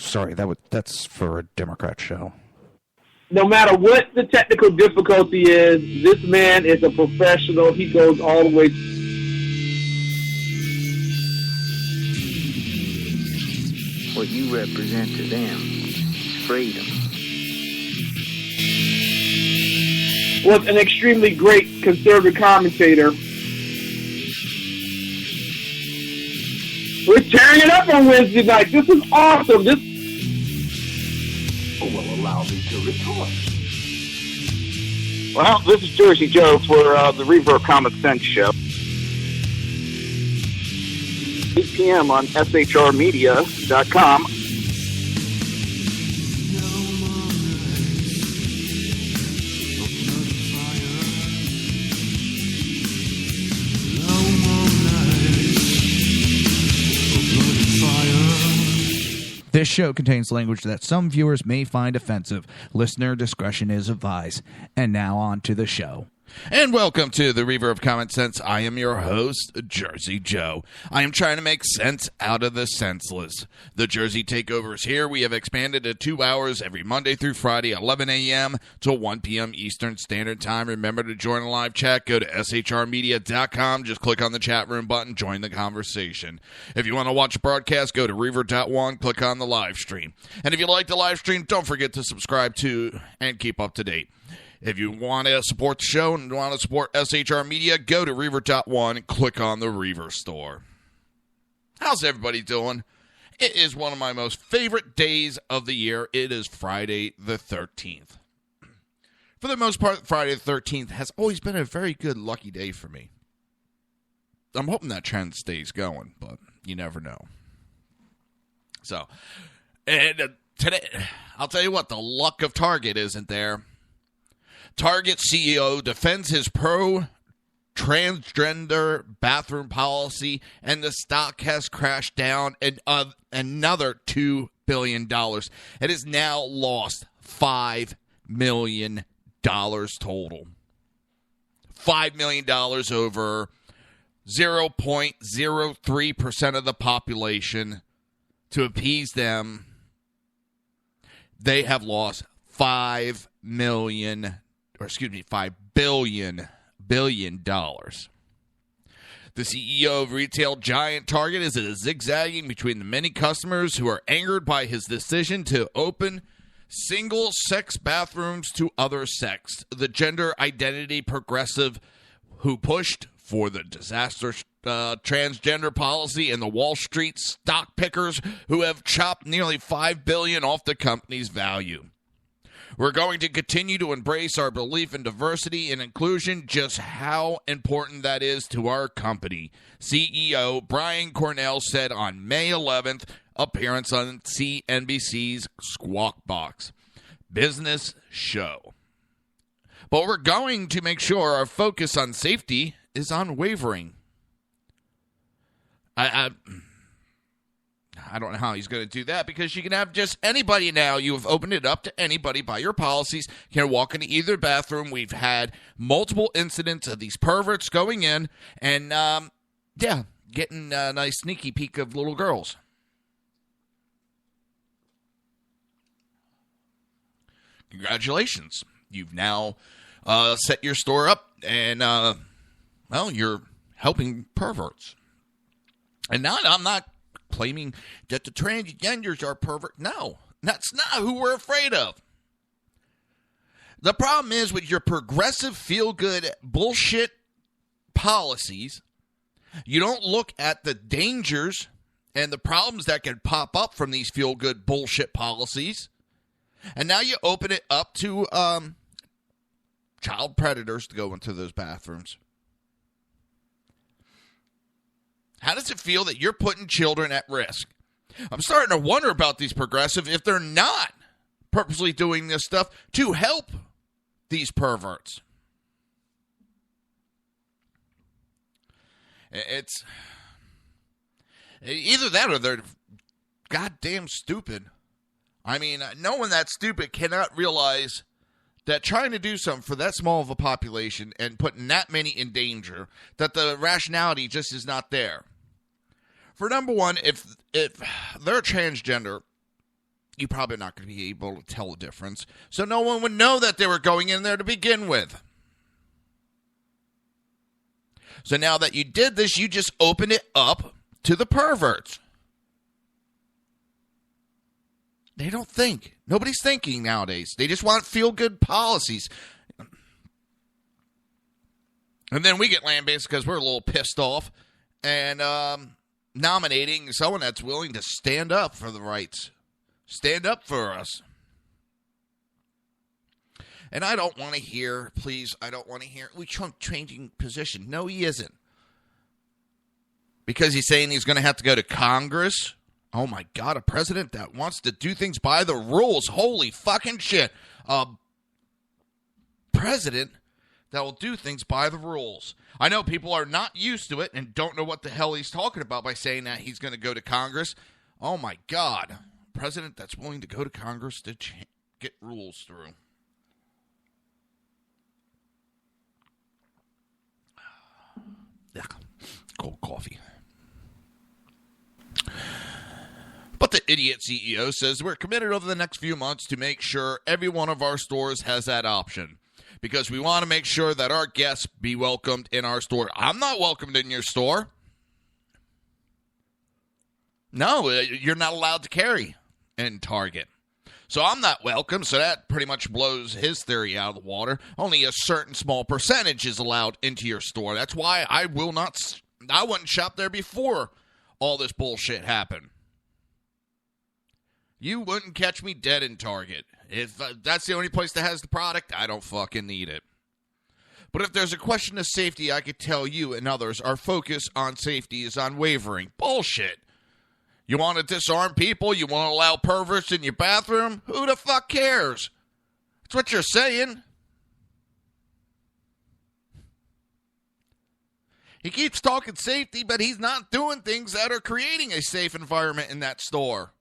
sorry, that's for a Democrat show. No matter what the technical difficulty is, this man is a professional. He goes all the way. What you represent to them is freedom. Was an extremely great conservative commentator. We're tearing it up on Wednesday night. This is awesome. This will allow me to retort. Well, this is Jersey Joe for the Reaver of Common Sense show. 8 p.m. on shrmedia.com. This show contains language that some viewers may find offensive. Listener discretion is advised. And now on to the show. And welcome to the Reaver of Common Sense. I am your host, Jersey Joe. I am trying to make sense out of the senseless. The Jersey Takeover is here. We have expanded to 2 hours every Monday through Friday, 11 a.m. to 1 p.m. Eastern Standard Time. Remember to join the live chat. Go to shrmedia.com. Just click on the chat room button. Join the conversation. If you want to watch a broadcast, go to Reaver.one. Click on the live stream. And if you like the live stream, don't forget to subscribe to and keep up to date. If you want to support the show and want to support SHR Media, go to Reaver.one and click on the Reaver store. How's everybody doing? It is one of my most favorite days of the year. It is Friday the 13th. For the most part, Friday the 13th has always been a very good lucky day for me. I'm hoping that trend stays going, but you never know. So, and today, I'll tell you what, the luck of Target isn't there. Target CEO defends his pro-transgender bathroom policy, and the stock has crashed down another $2 billion. It has now lost $5 million total. $5 million over 0.03% of the population. To appease them, they have lost $5 billion. The CEO of retail giant Target is zigzagging between the many customers who are angered by his decision to open single-sex bathrooms to other sex. The gender identity progressive who pushed for the disastrous transgender policy, and the Wall Street stock pickers who have chopped nearly $5 billion off the company's value. We're going to continue to embrace our belief in diversity and inclusion, just how important that is to our company, CEO Brian Cornell said on May 11th, appearance on CNBC's Squawk Box Business Show. But we're going to make sure our focus on safety is unwavering. I don't know how he's going to do that, because you can have just anybody now. You have opened it up to anybody by your policies. You can walk into either bathroom. We've had multiple incidents of these perverts going in and, getting a nice sneaky peek of little girls. Congratulations. You've now set your store up and, you're helping perverts. And now I'm not claiming that the transgenders are pervert. No, that's not who we're afraid of. The problem is with your progressive feel-good bullshit policies, you don't look at the dangers and the problems that can pop up from these feel-good bullshit policies. And now you open it up to child predators to go into those bathrooms. How does it feel that you're putting children at risk? I'm starting to wonder about these progressive if they're not purposely doing this stuff to help these perverts. It's either that or they're goddamn stupid. I mean, no one that stupid cannot realize that trying to do something for that small of a population and putting that many in danger, that the rationality just is not there. For number one, if they're transgender, you're probably not going to be able to tell the difference. So no one would know that they were going in there to begin with. So now that you did this, you just opened it up to the perverts. They don't think. Nobody's thinking nowadays. They just want feel-good policies. And then we get lambasted because we're a little pissed off and nominating someone that's willing to stand up for the rights. Stand up for us. And I don't want to hear, please, I don't want to hear, Trump changing position. No, he isn't. Because he's saying he's going to have to go to Congress. Oh, my God, a president that wants to do things by the rules. Holy fucking shit. A president that will do things by the rules. I know people are not used to it and don't know what the hell he's talking about by saying that he's going to go to Congress. Oh, my God. A president that's willing to go to Congress to get rules through. Yeah, cold coffee. But the idiot CEO says we're committed over the next few months to make sure every one of our stores has that option. Because we want to make sure that our guests be welcomed in our store. I'm not welcomed in your store. No, you're not allowed to carry in Target. So I'm not welcome, so that pretty much blows his theory out of the water. Only a certain small percentage is allowed into your store. That's why I wouldn't shop there before all this bullshit happened. You wouldn't catch me dead in Target. If that's the only place that has the product, I don't fucking need it. But if there's a question of safety, I could tell you and others our focus on safety is unwavering. Bullshit. You want to disarm people? You want to allow perverts in your bathroom? Who the fuck cares? That's what you're saying. He keeps talking safety, but he's not doing things that are creating a safe environment in that store.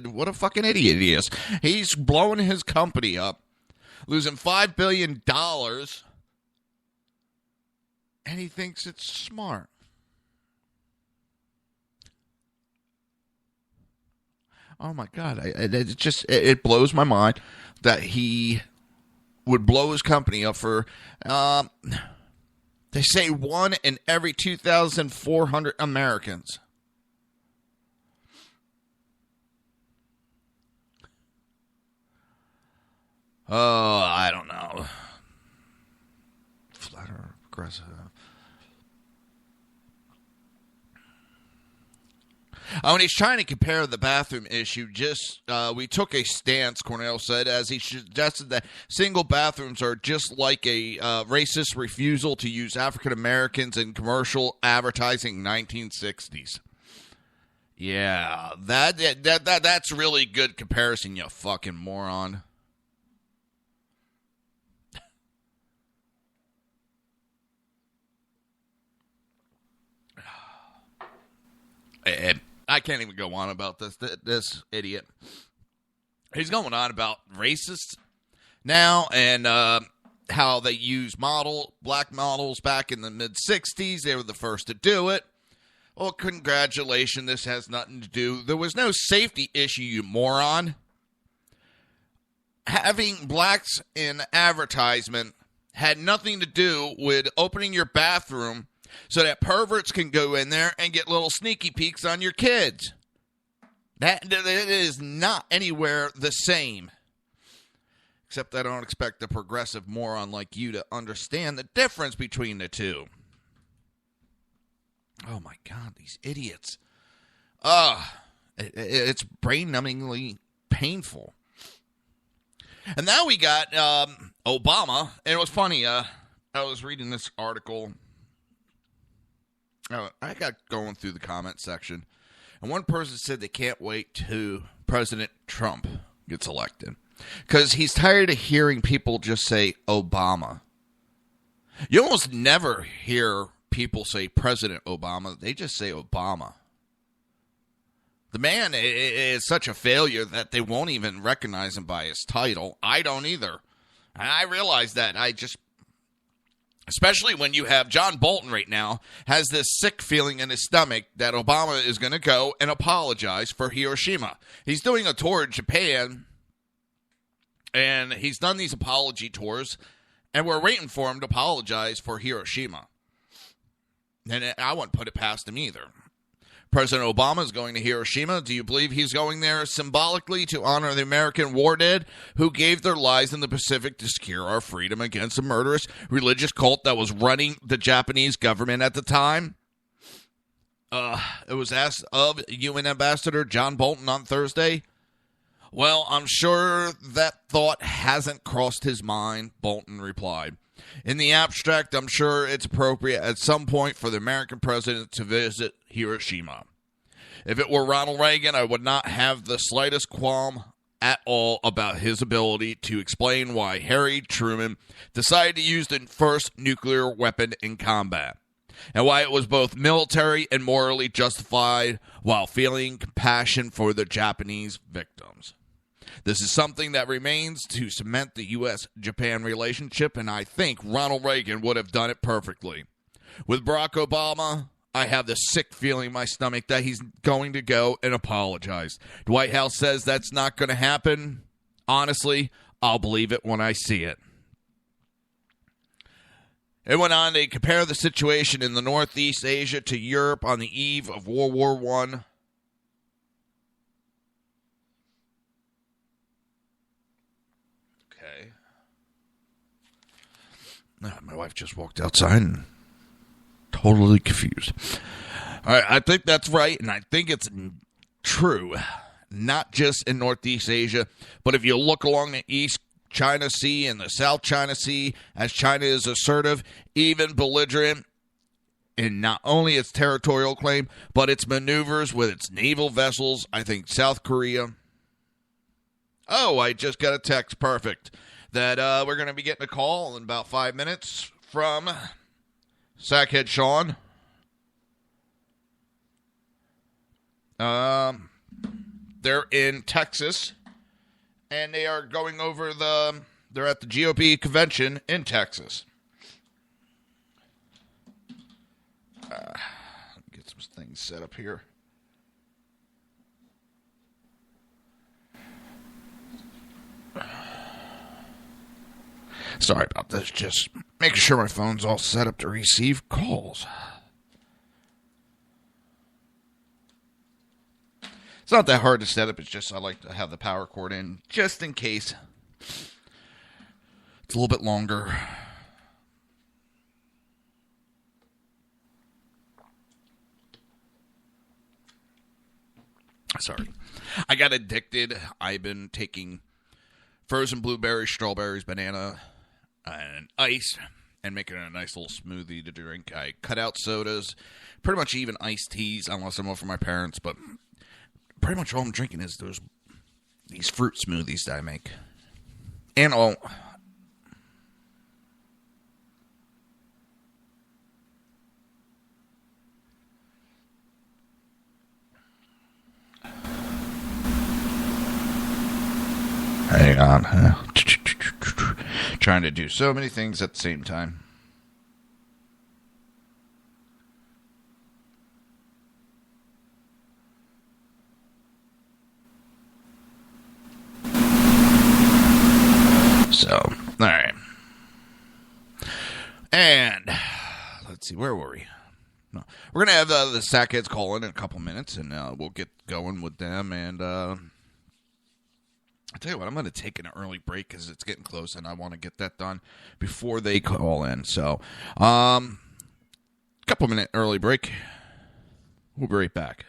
What a fucking idiot he is. He's blowing his company up, losing $5 billion, and he thinks it's smart. Oh, my God. It blows my mind that he would blow his company up for, they say 1 in every 2,400 Americans. Oh, I don't know. Flat or aggressive. When he's trying to compare the bathroom issue, we took a stance, Cornell said, as he suggested that single bathrooms are just like a racist refusal to use African Americans in commercial advertising 1960s. Yeah, that's really good comparison, you fucking moron. I can't even go on about this idiot. He's going on about racists now and how they use black models back in the mid-'60s. They were the first to do it. Well, congratulations. This has nothing to do. There was no safety issue, you moron. Having blacks in advertisement had nothing to do with opening your bathroom so that perverts can go in there and get little sneaky peeks on your kids. That is not anywhere the same. Except I don't expect a progressive moron like you to understand the difference between the two. Oh my God, these idiots. It's brain-numbingly painful. And now we got Obama. And it was funny. I was reading this article. I got going through the comment section, and one person said they can't wait till President Trump gets elected because he's tired of hearing people just say Obama. You almost never hear people say President Obama. They just say Obama. The man is such a failure that they won't even recognize him by his title. I don't either. And I realize that. Especially when you have John Bolton right now has this sick feeling in his stomach that Obama is going to go and apologize for Hiroshima. He's doing a tour in Japan, and he's done these apology tours, and we're waiting for him to apologize for Hiroshima. And I wouldn't put it past him either. President Obama is going to Hiroshima. Do you believe he's going there symbolically to honor the American war dead who gave their lives in the Pacific to secure our freedom against a murderous religious cult that was running the Japanese government at the time? It was asked of UN Ambassador John Bolton on Thursday. Well, I'm sure that thought hasn't crossed his mind, Bolton replied. In the abstract, I'm sure it's appropriate at some point for the American president to visit Hiroshima. If it were Ronald Reagan, I would not have the slightest qualm at all about his ability to explain why Harry Truman decided to use the first nuclear weapon in combat, and why it was both military and morally justified while feeling compassion for the Japanese victims. This is something that remains to cement the U.S.-Japan relationship, and I think Ronald Reagan would have done it perfectly. With Barack Obama, I have the sick feeling in my stomach that he's going to go and apologize. The White House says that's not going to happen. Honestly, I'll believe it when I see it. It went on to compare the situation in the Northeast Asia to Europe on the eve of World War I. My wife just walked outside and totally confused. All right, I think that's right, and I think it's true, not just in Northeast Asia, but if you look along the East China Sea and the South China Sea, as China is assertive, even belligerent in not only its territorial claim, but its maneuvers with its naval vessels. I think South Korea. Oh, I just got a text. Perfect. That we're going to be getting a call in about 5 minutes from Sackhead Sean. They're in Texas, and they are going over they're at the GOP convention in Texas. Get some things set up here. Sorry about this. Just making sure my phone's all set up to receive calls. It's not that hard to set up. It's just I like to have the power cord in just in case. It's a little bit longer. Sorry. I got addicted. I've been taking frozen blueberries, strawberries, banana, and ice, and making a nice little smoothie to drink. I cut out sodas, pretty much even iced teas, unless I'm over for my parents, but pretty much all I'm drinking is these fruit smoothies that I make. And all. Hang on. Trying to do so many things at the same time. So, all right. And let's see, where were we? No. We're going to have the Sackheads call in a couple minutes, and we'll get going with them. And I'll tell you what, I'm going to take an early break because it's getting close, and I want to get that done before they call in. So, couple minute early break. We'll be right back.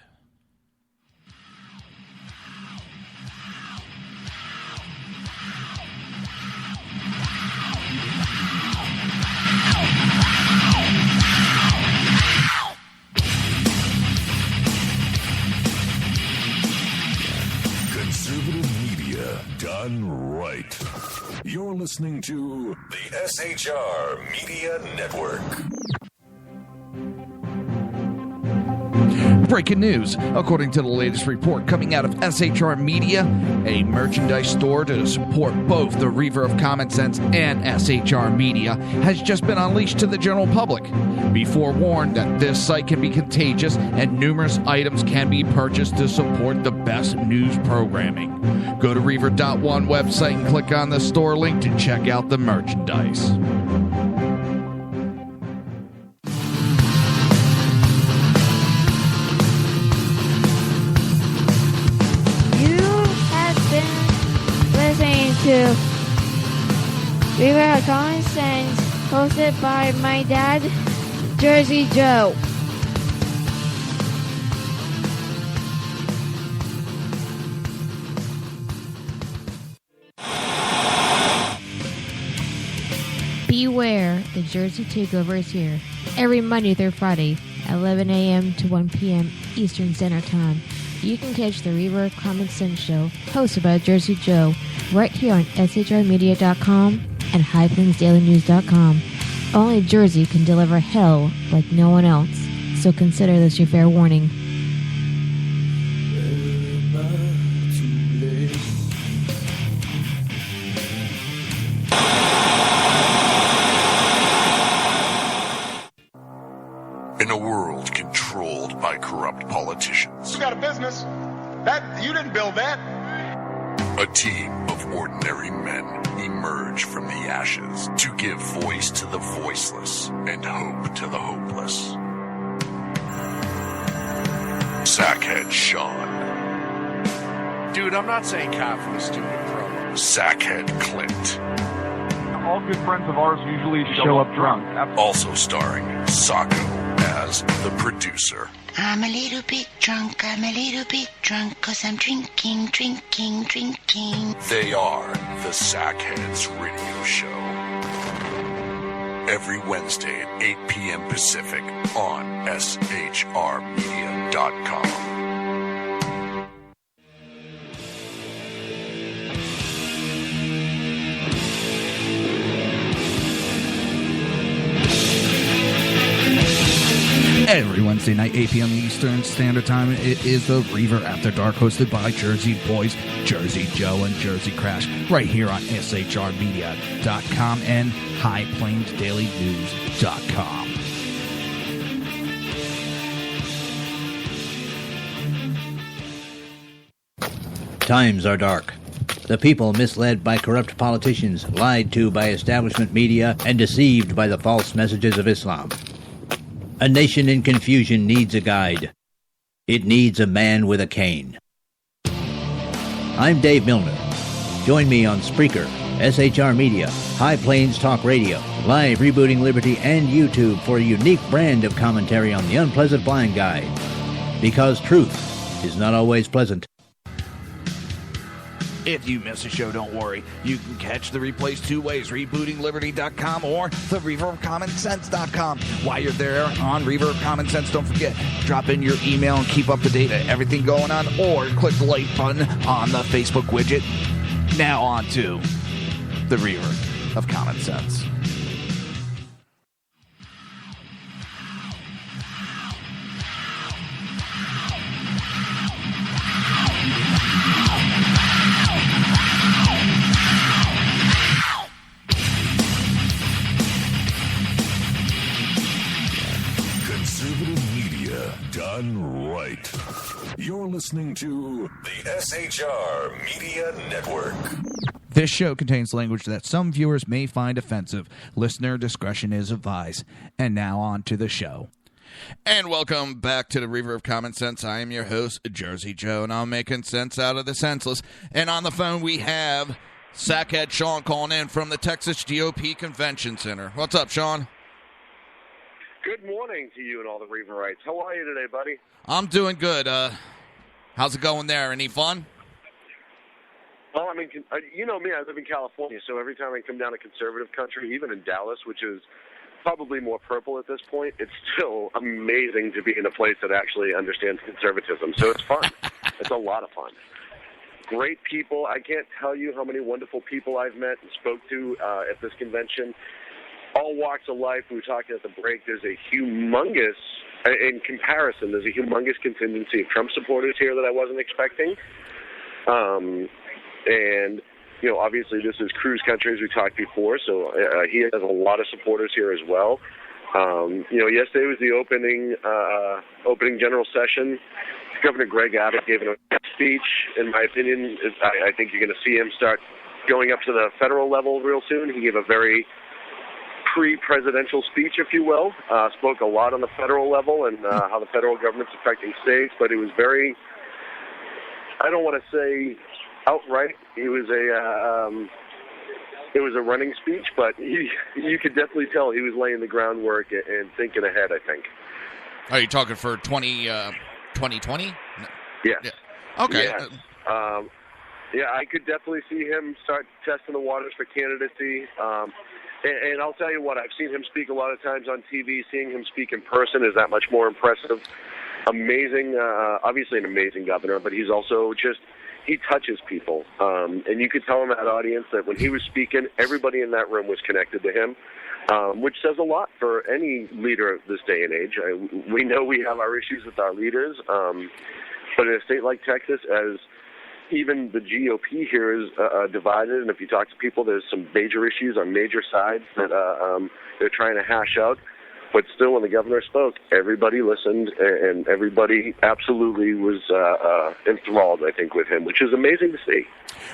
Done right. You're listening to the SHR Media Network. Breaking news. According to the latest report coming out of SHR Media, a merchandise store to support both the Reaver of Common Sense and SHR Media has just been unleashed to the general public. Be forewarned that this site can be contagious and numerous items can be purchased to support the best news programming. Go to Reaver.one website and click on the store link to check out the merchandise. Listening to Reaver of Common Sense, hosted by my dad, Jersey Joe. Beware, the Jersey Takeover is here. Every Monday through Friday, 11 a.m. to 1 p.m. Eastern Standard Time. You can catch the Reaver of Common Sense show, hosted by Jersey Joe, right here on shrmedia.com and highplainsdailynews.com. Only Jersey can deliver hell like no one else, so consider this your fair warning. In a world controlled by corrupt politicians, You got a business. That you didn't build that. a team of ordinary men emerge from the ashes to give voice to the voiceless and hope to the hopeless. Sackhead Sean. Dude, I'm not saying half of the stupid promo. Sackhead Clint. All good friends of ours usually show up drunk. Also starring Sacco as the producer. I'm a little bit drunk, 'cause I'm drinking. They are the Sackheads Radio Show. Every Wednesday at 8 p.m. Pacific on shrmedia.com. Every Wednesday night, 8 p.m. Eastern Standard Time, it is the Reaver After Dark, hosted by Jersey Boys, Jersey Joe, and Jersey Crash, right here on shrmedia.com and highplainsdailynews.com. Times are dark. The people misled by corrupt politicians, lied to by establishment media, and deceived by the false messages of Islam. A nation in confusion needs a guide. It needs a man with a cane. I'm Dave Milner. Join me on Spreaker, SHR Media, High Plains Talk Radio, Live Rebooting Liberty, and YouTube for a unique brand of commentary on the unpleasant blind guide. Because truth is not always pleasant. If you miss a show, don't worry. You can catch the replays two ways, rebootingliberty.com or the reaverofcommonsense.com. While you're there on Reaver of Common Sense, don't forget, drop in your email and keep up to date on everything going on, or click the like button on the Facebook widget. Now on to the Reaver of Common Sense. Done right. You're listening to the SHR Media Network. This show contains language that some viewers may find offensive. Listener discretion is advised. And now on to the show. And welcome back to the Reaver of Common Sense. I am your host, Jersey Joe, and I'm making sense out of the senseless. And on the phone we have Sackhead Sean calling in from the Texas GOP Convention Center. What's up, Sean? Good morning to you and all the Reaverites. How are you today, buddy? I'm doing good. How's it going there? Any fun? Well, I mean, you know me, I live in California, so every time I come down to conservative country, even in Dallas, which is probably more purple at this point, it's still amazing to be in a place that actually understands conservatism. So it's fun. It's a lot of fun. Great people. I can't tell you how many wonderful people I've met and spoke to at this convention. All walks of life. We were talking at the break. There's a humongous in comparison, there's a humongous contingency of Trump supporters here that I wasn't expecting. And, you know, obviously this is cruise country, as we talked before, so he has a lot of supporters here as well. You know, yesterday was the opening general session. Governor Greg Abbott gave a speech. In my opinion, I think you're going to see him start going up to the federal level real soon. He gave a very pre-presidential speech, if you will. Spoke a lot on the federal level and how the federal government's affecting states, but it was very, I don't want to say outright. It was a running speech, but you could definitely tell he was laying the groundwork and thinking ahead, I think. Are you talking for 2020? Yes. Yeah. Okay. Yes. Yeah, I could definitely see him start testing the waters for candidacy. And I'll tell you what, I've seen him speak a lot of times on TV. Seeing him speak in person is that much more impressive. Amazing, obviously an amazing governor, but he's also just, he touches people. And you could tell in that audience that when he was speaking, everybody in that room was connected to him, which says a lot for any leader of this day and age. We know we have our issues with our leaders, but in a state like Texas, as even the GOP here is divided, and if you talk to people, there's some major issues on major sides that they're trying to hash out. But still, when the governor spoke, everybody listened, and everybody absolutely was enthralled, I think, with him, which is amazing to see.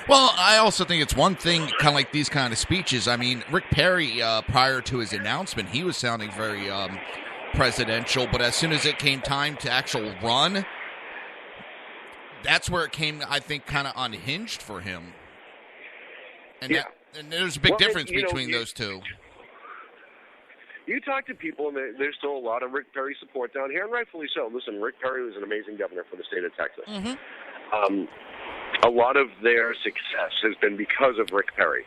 Well, I also think it's one thing, kind of like these kind of speeches. I mean, Rick Perry, prior to his announcement, he was sounding very presidential, but as soon as it came time to actual run, that's where it came, I think, kind of unhinged for him. And, yeah. And there's a big difference between those two. You talk to people, and there's still a lot of Rick Perry support down here, and rightfully so. Listen, Rick Perry was an amazing governor for the state of Texas. Mm-hmm. A lot of their success has been because of Rick Perry,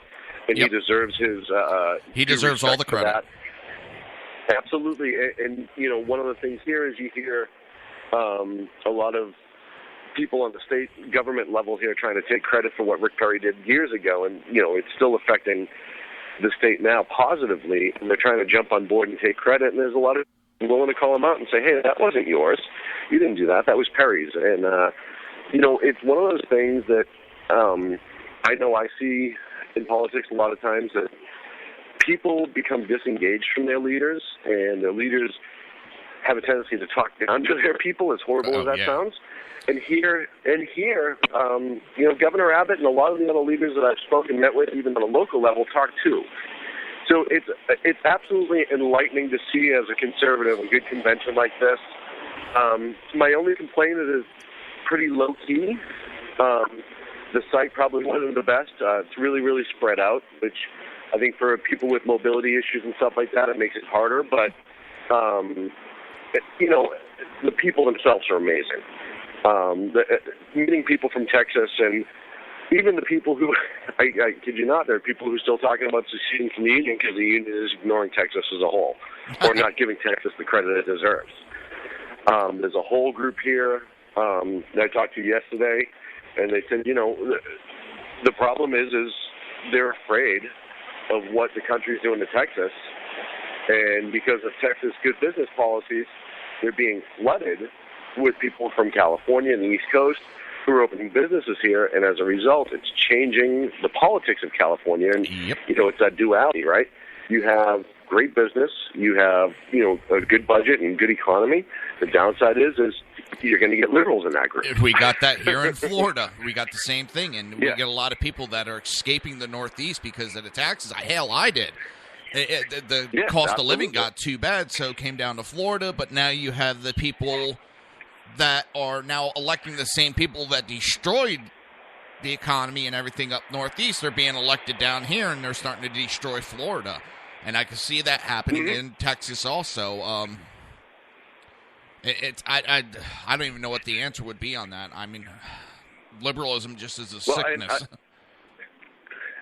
and he deserves his. He deserves all the credit. Absolutely, and you know, one of the things here is you hear a lot of people on the state government level here trying to take credit for what Rick Perry did years ago, and you know, it's still affecting the state now positively, and they're trying to jump on board and take credit, and there's a lot of people willing to call them out and say, hey, that wasn't yours. You didn't do that. That was Perry's. And, you know, it's one of those things that I know I see in politics a lot of times, that people become disengaged from their leaders, and their leaders have a tendency to talk down to their people, as horrible as that sounds. And here, you know, Governor Abbott and a lot of the other leaders that I've spoken, met with, even on a local level, talk too. So it's absolutely enlightening to see, as a conservative, a good convention like this. My only complaint is it's pretty low key. The site probably wasn't the best. It's really, really spread out, which I think for people with mobility issues and stuff like that, it makes it harder. But you know, the people themselves are amazing. Meeting people from Texas, and even the people who, I kid you not, there are people who are still talking about seceding from the union because the union is ignoring Texas as a whole, or not giving Texas the credit it deserves. There's a whole group here that I talked to yesterday, and they said, you know, the problem is they're afraid of what the country's doing to Texas, and because of Texas good business policies, they're being flooded with people from California and the East Coast who are opening businesses here, and as a result, it's changing the politics of California. And, you know, it's that duality, right? You have great business, you have, you know, a good budget and good economy. The downside is you're going to get liberals in that group. We got that here in Florida. We got the same thing, and we get a lot of people that are escaping the Northeast because of the taxes. Hell, I did. The cost of living got too bad, so it came down to Florida, but now you have the people that are now electing the same people that destroyed the economy and everything up Northeast. They're being elected down here, and they're starting to destroy Florida. And I can see that happening in Texas also. I don't even know what the answer would be on that. I mean, liberalism just is a sickness.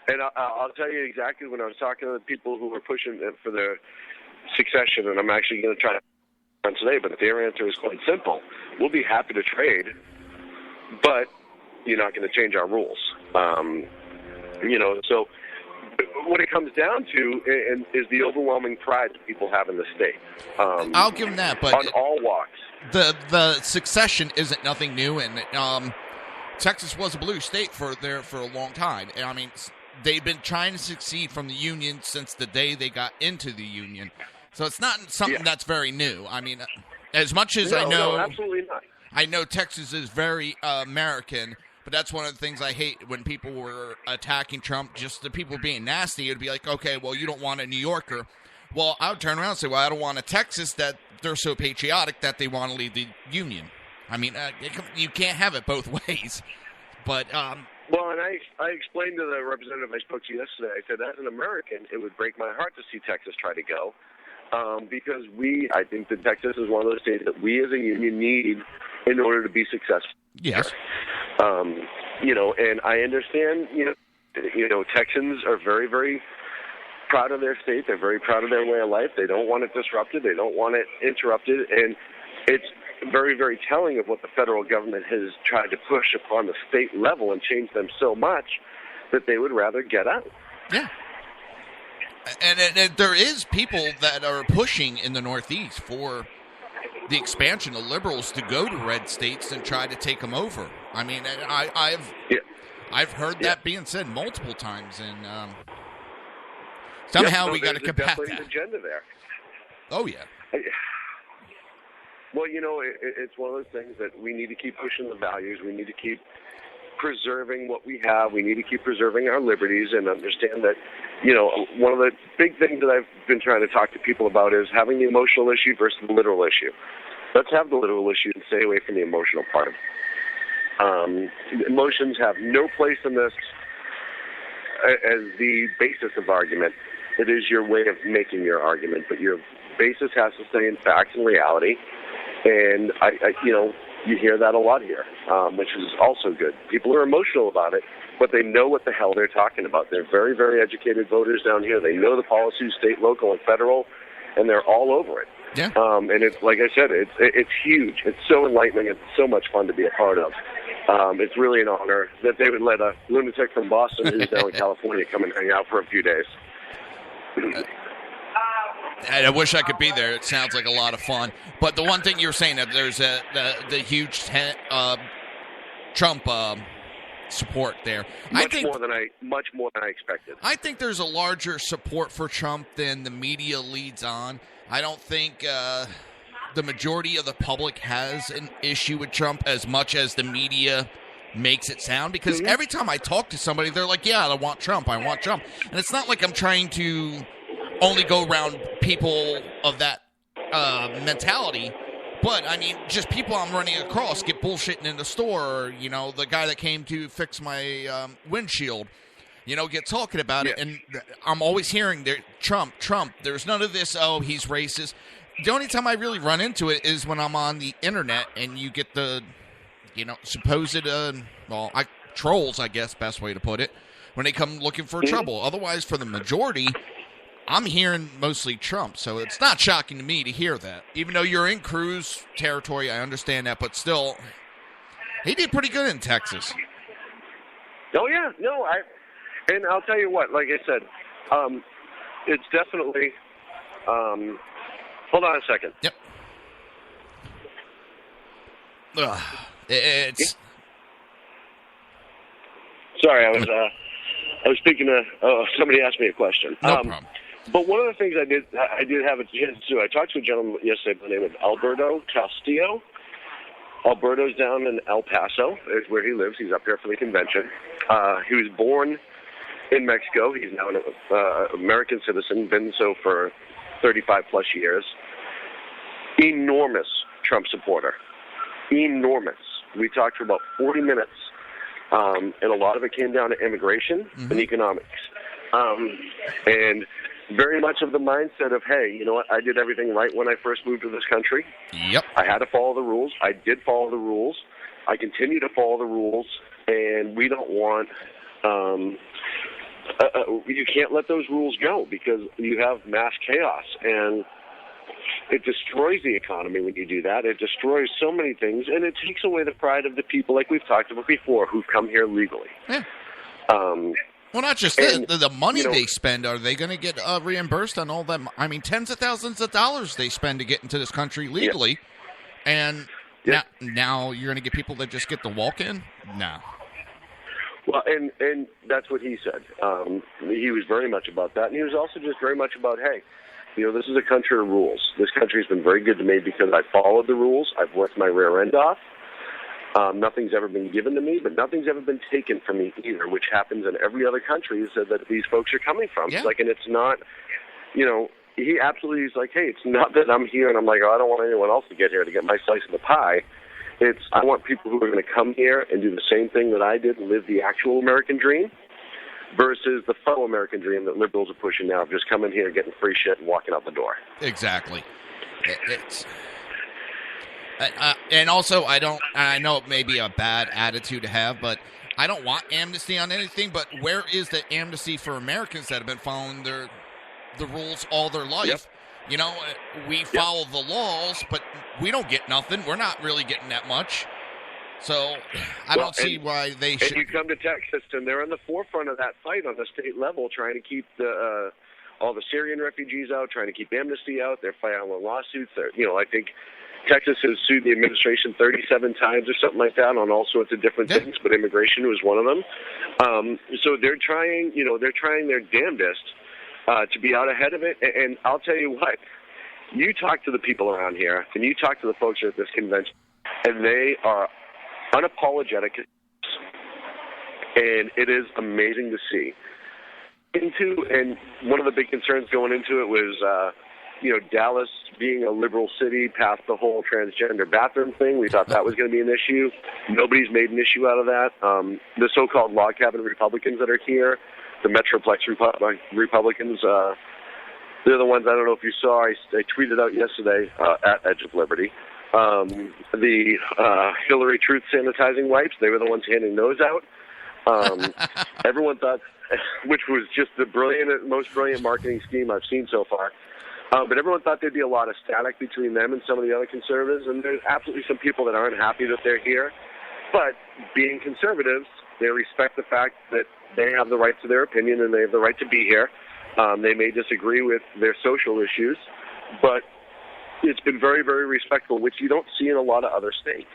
And I'll tell you exactly, when I was talking to the people who were pushing for the succession, and I'm actually going to try on today, but their answer is quite simple. We'll be happy to trade, but you're not going to change our rules. You know, so what it comes down to is the overwhelming pride that people have in the state. I'll give them that, but on all walks. The succession isn't nothing new, and Texas was a blue state for a long time. And I mean, they've been trying to succeed from the Union since the day they got into the Union. So it's not something that's very new. I mean, as much as I know, no, absolutely not. I know Texas is very American, but that's one of the things I hate when people were attacking Trump, just the people being nasty. It would be like, okay, well, you don't want a New Yorker. Well, I would turn around and say, well, I don't want a Texas that they're so patriotic that they want to leave the Union. I mean, you can't have it both ways. But well, and I explained to the representative I spoke to yesterday, I said, as an American, it would break my heart to see Texas try to go. Because I think that Texas is one of those states that we as a union need in order to be successful. Yes. And I understand, Texans are very, very proud of their state. They're very proud of their way of life. They don't want it disrupted. They don't want it interrupted. And it's very, very telling of what the federal government has tried to push upon the state level and change them so much that they would rather get out. Yeah. And there is people that are pushing in the Northeast for the expansion of liberals to go to red states and try to take them over. I mean, I've heard that being said multiple times, and somehow we got to combat that. There's definitely an agenda there. Oh yeah. Well, it's one of those things that we need to keep pushing the values. We need to keep preserving what we have. We need to keep preserving our liberties and understand that, one of the big things that I've been trying to talk to people about is having the emotional issue versus the literal issue. Let's have the literal issue and stay away from the emotional part. Emotions have no place in this as the basis of argument. It is your way of making your argument, but your basis has to stay in facts and reality. And you hear that a lot here, which is also good. People are emotional about it, but they know what the hell they're talking about. They're very, very educated voters down here. They know the policies, state, local, and federal, and they're all over it. Yeah. And it's like I said, it's huge. It's so enlightening. It's so much fun to be a part of. It's really an honor that they would let a lunatic from Boston who's down in California come and hang out for a few days. I wish I could be there. It sounds like a lot of fun. But the one thing you were saying, that there's the huge Trump support there. Much more than I expected. I think there's a larger support for Trump than the media leads on. I don't think the majority of the public has an issue with Trump as much as the media makes it sound, because every time I talk to somebody, they're like, yeah, I want Trump. And it's not like I'm trying to only go around people of that mentality, but I mean, just people I'm running across get bullshitting in the store, or, the guy that came to fix my windshield, get talking about it, and I'm always hearing Trump. There's none of this, oh, he's racist. The only time I really run into it is when I'm on the internet and you get the, supposed, trolls, I guess, best way to put it, when they come looking for trouble. Otherwise, for the majority, I'm hearing mostly Trump, so it's not shocking to me to hear that. Even though you're in Cruz territory, I understand that, but still, he did pretty good in Texas. Oh, yeah. No, and I'll tell you what, like I said, it's definitely, hold on a second. Yep. It's... Sorry, I was speaking to, somebody asked me a question. No problem. But one of the things I did have a chance to do, I talked to a gentleman yesterday by the name of Alberto Castillo. Alberto's down in El Paso, is where he lives. He's up here for the convention. He was born in Mexico. He's now an American citizen, been so for 35 plus years. Enormous Trump supporter. Enormous. We talked for about 40 minutes, and a lot of it came down to immigration and economics. And very much of the mindset of, hey, you know what, I did everything right when I first moved to this country. Yep. I had to follow the rules. I did follow the rules. I continue to follow the rules, and we don't want you can't let those rules go, because you have mass chaos, and it destroys the economy when you do that. It destroys so many things, and it takes away the pride of the people, like we've talked about before, who've come here legally. Yeah. Well, not just the money they spend. Are they going to get reimbursed on all them? I mean, tens of thousands of dollars they spend to get into this country legally, and now you're going to get people that just get the walk-in? No. Well, and that's what he said. He was very much about that, and he was also just very much about, hey, this is a country of rules. This country has been very good to me because I followed the rules. I've worked my rear end off. Nothing's ever been given to me, but nothing's ever been taken from me either, which happens in every other country that these folks are coming from. Yeah. And it's not, he absolutely is like, hey, it's not that I'm here and I'm like, oh, I don't want anyone else to get here to get my slice of the pie. It's I want people who are going to come here and do the same thing that I did and live the actual American dream versus the faux American dream that liberals are pushing now of just coming here, getting free shit, and walking out the door. Exactly. And also, I know it may be a bad attitude to have, but I don't want amnesty on anything, but where is the amnesty for Americans that have been following the rules all their life? Yep. We follow the laws, but we don't get nothing. We're not really getting that much. So I don't see why they should. And you come to Texas, and they're on the forefront of that fight on the state level, trying to keep all the Syrian refugees out, trying to keep amnesty out. They're filing lawsuits. I think Texas has sued the administration 37 times or something like that on all sorts of different things, but immigration was one of them. So they're trying their damnedest to be out ahead of it. And I'll tell you what, you talk to the people around here, and you talk to the folks at this convention, and they are unapologetic, and it is amazing to see. And one of the big concerns going into it was, Dallas being a liberal city past the whole transgender bathroom thing. We thought that was going to be an issue. Nobody's made an issue out of that. The so-called log cabin Republicans that are here, the Metroplex Republicans, they're the ones, I don't know if you saw, I tweeted out yesterday at Edge of Liberty, the Hillary Truth sanitizing wipes. They were the ones handing those out. Everyone thought, which was just the most brilliant marketing scheme I've seen so far. But everyone thought there'd be a lot of static between them and some of the other conservatives, and there's absolutely some people that aren't happy that they're here. But being conservatives, they respect the fact that they have the right to their opinion and they have the right to be here. They may disagree with their social issues, but it's been very, very respectful, which you don't see in a lot of other states.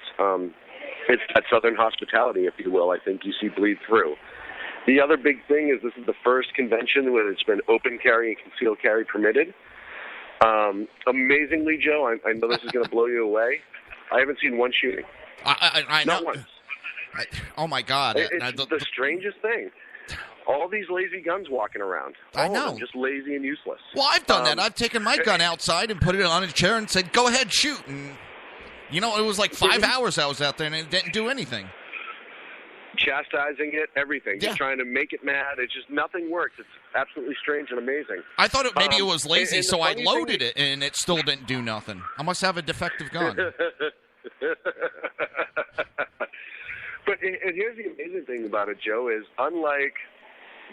It's that Southern hospitality, if you will, I think you see bleed through. The other big thing is this is the first convention where it's been open carry and concealed carry permitted. Amazingly, Joe, I know this is going to blow you away. I haven't seen one shooting. I know. Not once. Oh, my God. It's the strangest thing. All these lazy guns walking around. I know. Of them just lazy and useless. Well, I've done that. I've taken my gun outside and put it on a chair and said, go ahead, shoot. And, it was like 5 hours I was out there and it didn't do anything. Chastising it, everything. Just trying to make it mad. It's just nothing works. It's absolutely strange and amazing. I thought maybe it was lazy, so I loaded it, and it still didn't do nothing. I must have a defective gun. But and here's the amazing thing about it, Joe, is unlike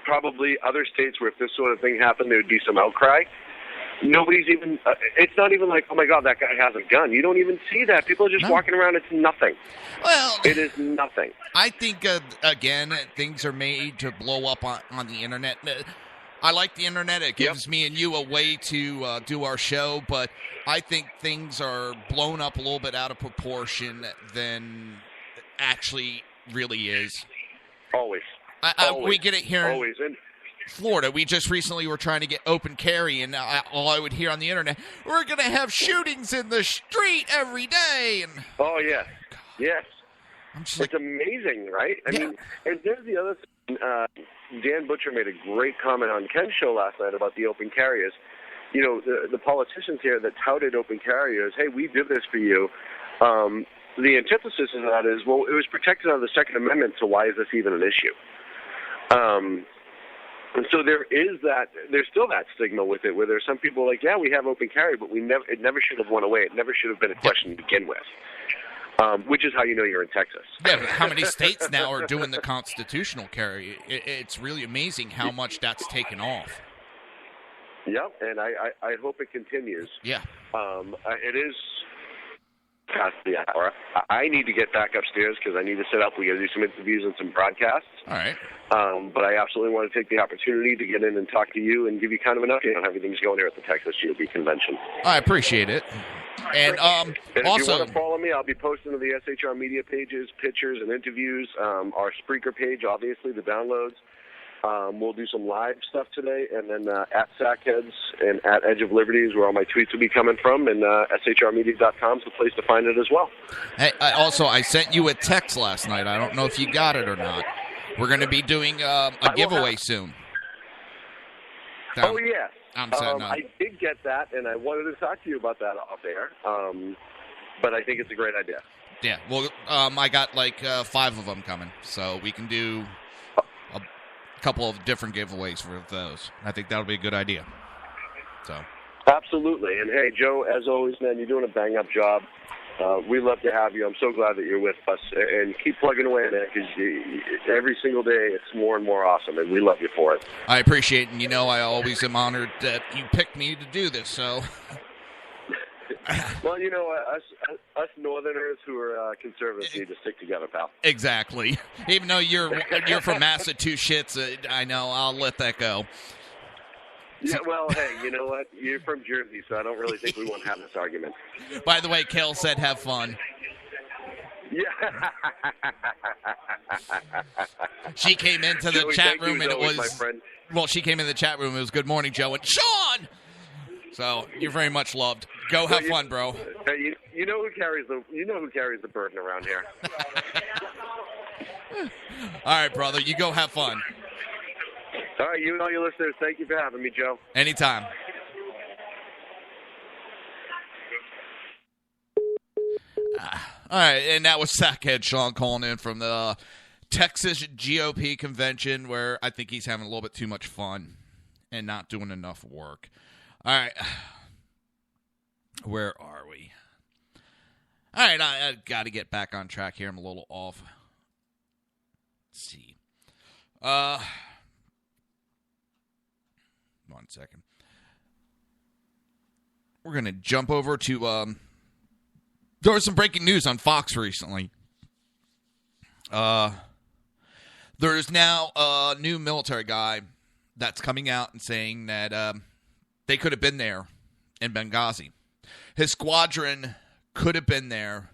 probably other states where if this sort of thing happened, there would be some outcry. Nobody's even, it's not even like, oh my God, that guy has a gun. You don't even see that. People are just walking around. It's nothing. Well, it is nothing. I think, again, things are made to blow up on the internet. I like the internet. It gives me and you a way to do our show, but I think things are blown up a little bit out of proportion than actually really is. Always. We get it here. Always. In Florida, we just recently were trying to get open carry, and all I would hear on the internet, we're going to have shootings in the street every day. And oh, yeah. Yes. It's amazing, right? I mean, and there's the other thing. Dan Butcher made a great comment on Ken's show last night about the open carriers. The politicians here that touted open carriers, hey, we did this for you. The antithesis of that is, well, it was protected under the Second Amendment, so why is this even an issue? And so there's still that stigma with it, where there's some people like, yeah, we have open carry, but it never should have went away. It never should have been a question to begin with, which is how you know you're in Texas. Yeah, but how many states now are doing the constitutional carry? It's really amazing how much that's taken off. Yep, and I hope it continues. Yeah. It is past the hour. I need to get back upstairs because I need to set up. We got to do some interviews and some broadcasts. All right. But I absolutely want to take the opportunity to get in and talk to you and give you kind of an update on how everything's going here at the Texas GOP convention. I appreciate it. And and if also, you want to follow me, I'll be posting to the SHR media pages, pictures, and interviews. Our Spreaker page, obviously, the downloads. We'll do some live stuff today, and then at Sackheads and at Edge of Liberty is where all my tweets will be coming from, and shrmedia.com is the place to find it as well. Hey, I sent you a text last night. I don't know if you got it or not. We're going to be doing a giveaway soon. Oh, yeah. I'm setting up. I did get that, and I wanted to talk to you about that off air, but I think it's a great idea. Yeah, well, I got like 5 of them coming, so we can do a couple of different giveaways for those. I think that'll be a good idea. So, absolutely. And, hey, Joe, as always, man, you're doing a bang-up job. We love to have you. I'm so glad that you're with us. And keep plugging away, man, because every single day it's more and more awesome, and we love you for it. I appreciate it, and I always am honored that you picked me to do this, so. Well, us Northerners who are conservatives need to stick together, pal. Exactly. Even though you're from Massachusetts, I know, I'll let that go. Yeah, well, hey, you know what? You're from Jersey, so I don't really think we want to have this argument. By the way, Kale said have fun. Yeah. She came into the Joey, chat room, and it was... my friend. Well, she came in the chat room, it was good morning, Joe, and Sean! So, you're very much loved. Go have fun, bro. You know who carries the burden around here. All right, brother, you go have fun. All right, you and all your listeners, thank you for having me, Joe. Anytime. All right, and that was Sackhead Sean calling in from the Texas GOP convention, where I think he's having a little bit too much fun and not doing enough work. All right. Where are we? All right, I got to get back on track here. I'm a little off. Let's see. 1 second. We're going to jump over to... there was some breaking news on Fox recently. There's now a new military guy that's coming out and saying that they could have been there in Benghazi. His squadron could have been there,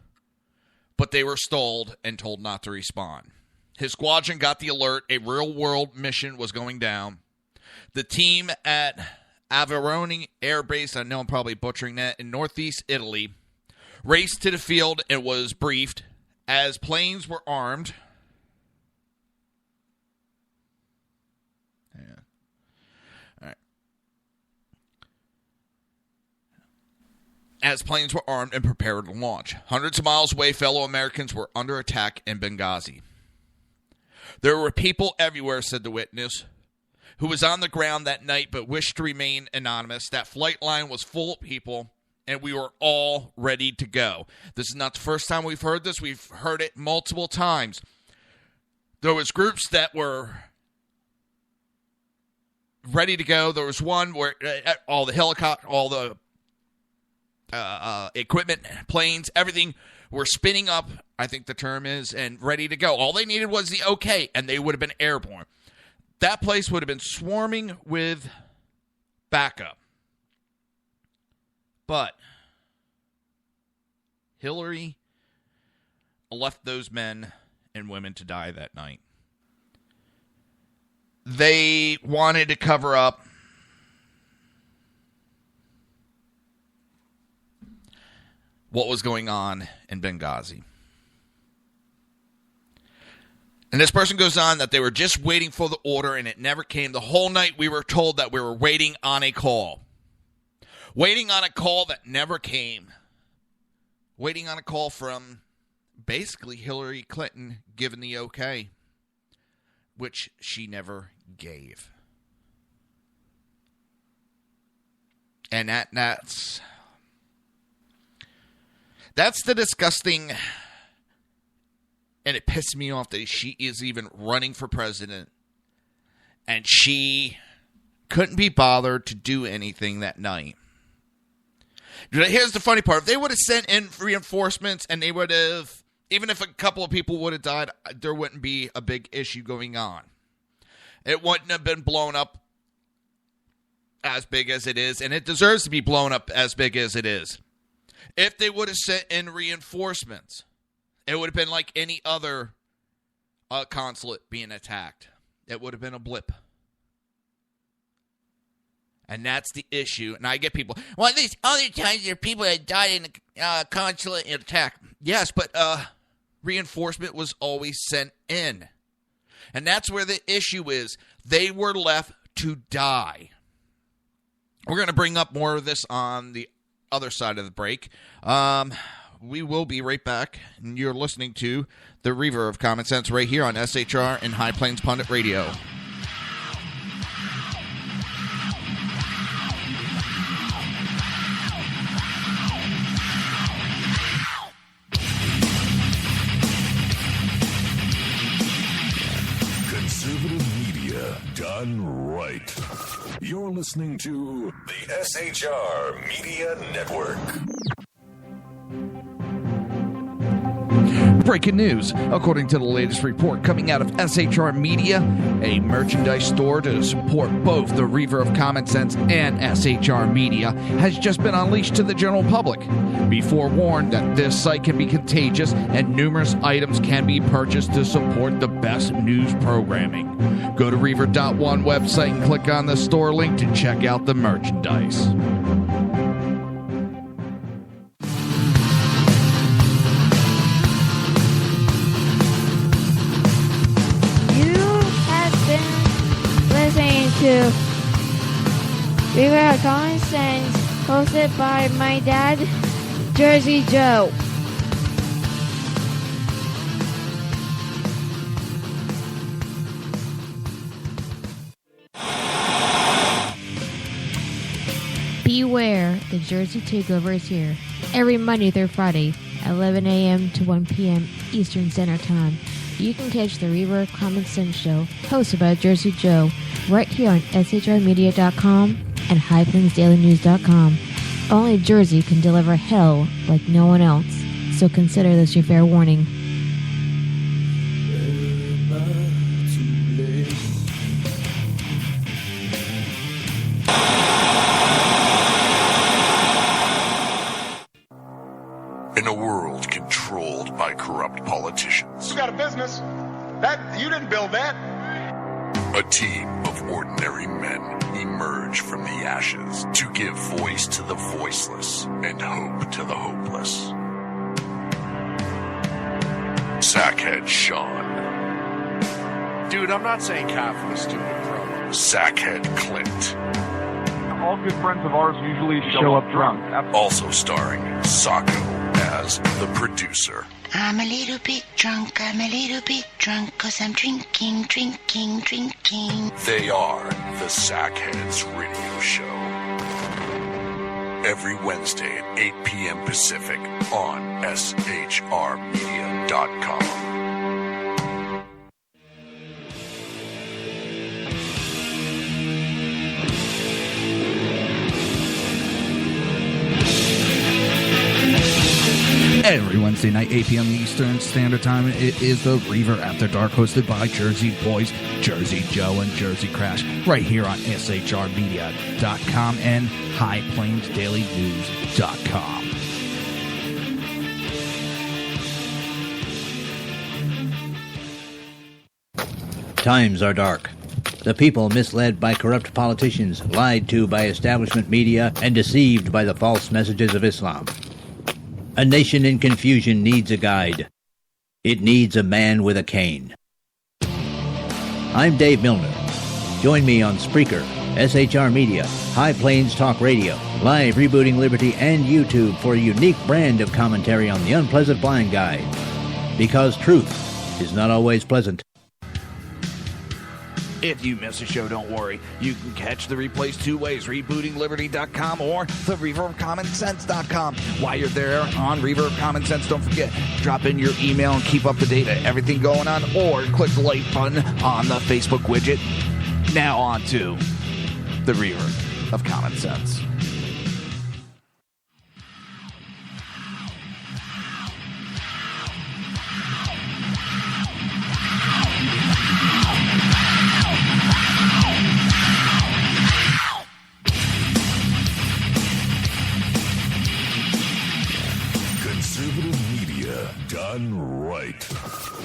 but they were stalled and told not to respond. His squadron got the alert. A real-world mission was going down. The team at Averone Air Base, I know I'm probably butchering that, in northeast Italy, raced to the field and was briefed as planes were armed. Yeah. All right. As planes were armed and prepared to launch. Hundreds of miles away, fellow Americans were under attack in Benghazi. There were people everywhere, said the witness, who was on the ground that night but wished to remain anonymous. That flight line was full of people, and we were all ready to go. This is not the first time we've heard this. We've heard it multiple times. There was groups that were ready to go. There was one where all the helicopter, all the equipment, planes, everything were spinning up, I think the term is, and ready to go. All they needed was the okay, and they would have been airborne. That place would have been swarming with backup. But Hillary left those men and women to die that night. They wanted to cover up what was going on in Benghazi. And this person goes on that they were just waiting for the order and it never came. The whole night we were told that we were waiting on a call. Waiting on a call that never came. Waiting on a call from basically Hillary Clinton giving the okay, which she never gave. And that's the disgusting... And it pissed me off that she is even running for president. And she couldn't be bothered to do anything that night. Here's the funny part. If they would have sent in reinforcements and they would have, even if a couple of people would have died, there wouldn't be a big issue going on. It wouldn't have been blown up as big as it is, and it deserves to be blown up as big as it is. If they would have sent in reinforcements, it would have been like any other consulate being attacked. It would have been a blip. And that's the issue. And I get people, well, these other times there are people that died in a consulate attack. Yes, but reinforcement was always sent in. And that's where the issue is. They were left to die. We're going to bring up more of this on the other side of the break. We will be right back. And you're listening to the Reaver of Common Sense right here on SHR and High Plains Pundit Radio. Conservative media done right. You're listening to the SHR Media Network. Breaking news. According to the latest report coming out of SHR Media, a merchandise store to support both the Reaver of Common Sense and SHR Media has just been unleashed to the general public. Be forewarned that this site can be contagious and numerous items can be purchased to support the best news programming. Go to Reaver.one website and click on the store link to check out the merchandise. Listening to Reaver of Common Sense, hosted by my dad, Jersey Joe. Beware, the Jersey Takeover is here. Every Monday through Friday, 11 a.m. to 1 p.m. Eastern Standard Time. You can catch the Reaver of Common Sense show, hosted by Jersey Joe, right here on shrmedia.com and highplainsdailynews.com. Only Jersey can deliver hell like no one else, so consider this your fair warning. In a world controlled by corrupt politicians, You got a business. That you didn't build that. a team of ordinary men emerge from the ashes to give voice to the voiceless and hope to the hopeless. Sackhead Sean. Dude, I'm not saying half of the stupid bro. Sackhead Clint. All good friends of ours usually show up drunk. Also starring Sacco as the producer. I'm a little bit drunk, 'cause I'm drinking. They are the Sackheads Radio Show. Every Wednesday at 8 p.m. Pacific on shrmedia.com. Every Wednesday night, 8 p.m. Eastern Standard Time, it is the Reaver After Dark, hosted by Jersey Boys, Jersey Joe, and Jersey Crash, right here on shrmedia.com and highplainsdailynews.com. Times are dark. The people misled by corrupt politicians, lied to by establishment media, and deceived by the false messages of Islam. A nation in confusion needs a guide. It needs a man with a cane. I'm Dave Milner. Join me on Spreaker, SHR Media, High Plains Talk Radio, Live Rebooting Liberty, and YouTube for a unique brand of commentary on the unpleasant blind guide. Because truth is not always pleasant. If you miss a show, don't worry. You can catch the replays two ways, rebootingliberty.com or the reaverofcommonsense.com. While you're there on Reaver of Common Sense, don't forget, drop in your email and keep up to date on everything going on, or click the like button on the Facebook widget. Now on to the Reaver of Common Sense.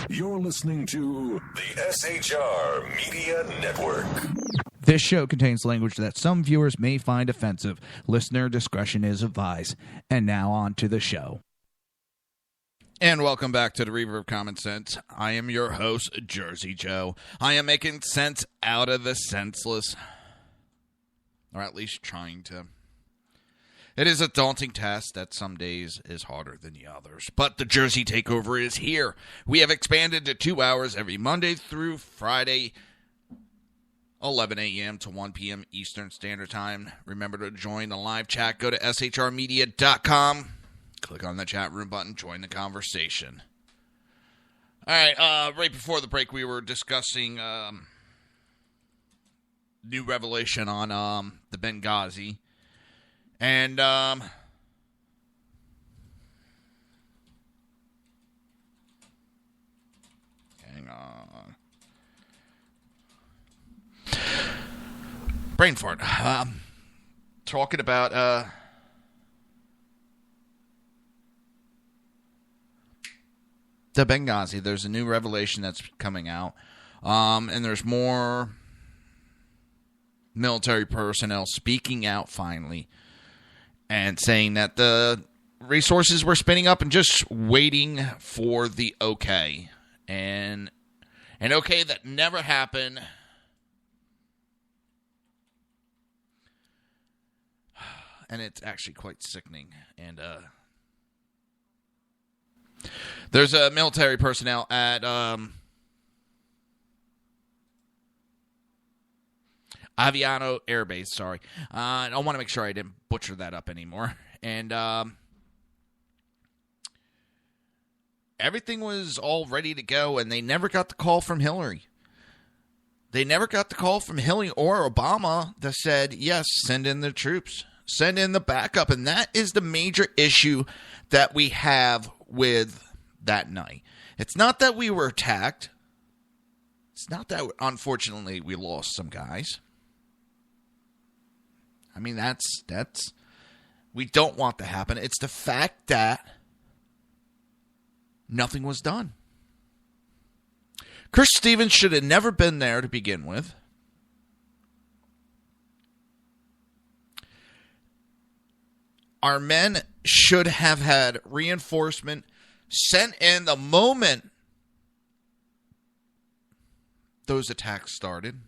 You're listening to the SHR Media Network. This show contains language that some viewers may find offensive. Listener discretion is advised. And now on to the show. And welcome back to the Reaver of Common Sense. I am your host, Jersey Joe. I am making sense out of the senseless. Or at least trying to. It is a daunting task that some days is harder than the others. But the Jersey Takeover is here. We have expanded to 2 hours every Monday through Friday, 11 a.m. to 1 p.m. Eastern Standard Time. Remember to join the live chat. Go to shrmedia.com. Click on the chat room button. Join the conversation. All right, right before the break, we were discussing new revelation on the Benghazi. And, hang on. Brain fart. Talking about, the Benghazi. There's a new revelation that's coming out. And there's more military personnel speaking out finally. And saying that the resources were spinning up and just waiting for the okay. And an okay that never happened. And it's actually quite sickening. And there's a military personnel at Aviano Air Base, sorry. I want to make sure I didn't butcher that up anymore. And everything was all ready to go, and they never got the call from Hillary. They never got the call from Hillary or Obama that said, yes, send in the troops. Send in the backup. And that is the major issue that we have with that night. It's not that we were attacked. It's not that, unfortunately, we lost some guys. I mean, that's we don't want to happen. It's the fact that nothing was done. Chris Stevens should have never been there to begin with. Our men should have had reinforcement sent in the moment those attacks started.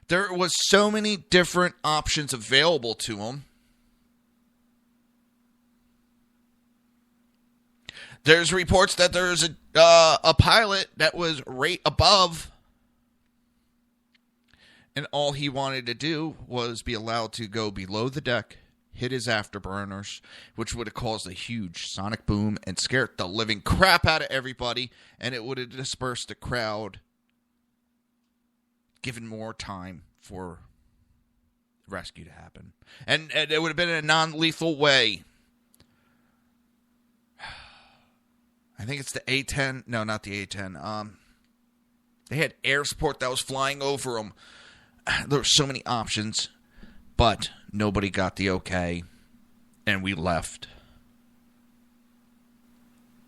There was so many different options available to them. There's reports that there's a pilot that was right above, and all he wanted to do was be allowed to go below the deck, hit his afterburners, which would have caused a huge sonic boom and scared the living crap out of everybody, and it would have dispersed the crowd, given more time for rescue to happen. And it would have been in a non-lethal way. I think it's the A-10. No, not the A-10. They had air support that was flying over them. There were so many options, but nobody got the okay, and we left.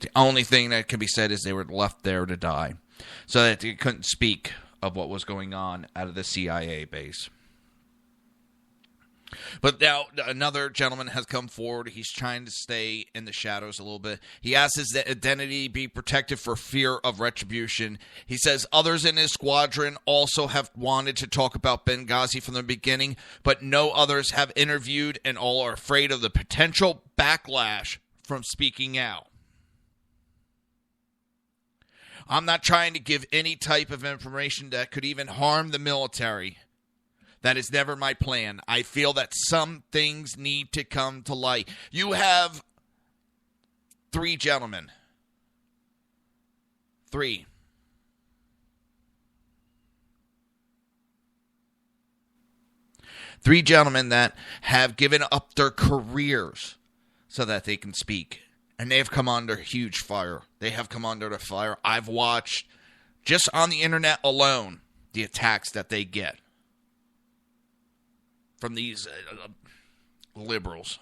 The only thing that can be said is they were left there to die, so that they couldn't speak of what was going on out of the CIA base. But now another gentleman has come forward. He's trying to stay in the shadows a little bit. He asks his identity be protected for fear of retribution. He says others in his squadron also have wanted to talk about Benghazi from the beginning, but no others have interviewed, and all are afraid of the potential backlash from speaking out. I'm not trying to give any type of information that could even harm the military. That is never my plan. I feel that some things need to come to light. You have 3 gentlemen. 3. Three gentlemen that have given up their careers so that they can speak. And they have come under huge fire. They have come under the fire. I've watched, just on the internet alone, the attacks that they get from these liberals.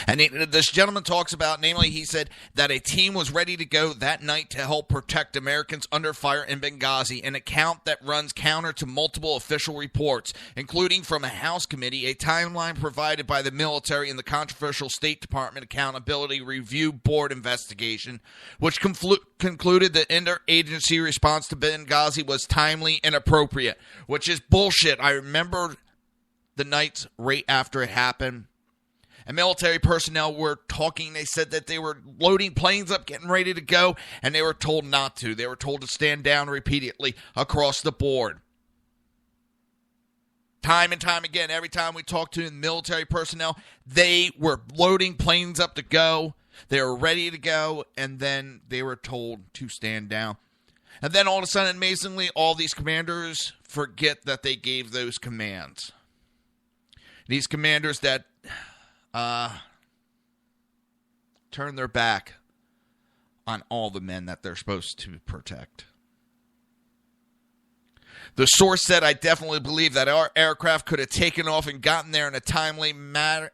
This gentleman talks about, namely, he said that a team was ready to go that night to help protect Americans under fire in Benghazi, an account that runs counter to multiple official reports, including from a House committee, a timeline provided by the military in the controversial State Department Accountability Review Board investigation, which concluded the interagency response to Benghazi was timely and appropriate, which is bullshit. I remember the nights right after it happened. And military personnel were talking. They said that they were loading planes up, getting ready to go, and they were told not to. They were told to stand down repeatedly across the board. Time and time again, every time we talked to military personnel, they were loading planes up to go. They were ready to go, and then they were told to stand down. And then all of a sudden, amazingly, all these commanders forget that they gave those commands. These commanders that turn their back on all the men that they're supposed to protect. The source said, I definitely believe that our aircraft could have taken off and gotten there in a timely manner,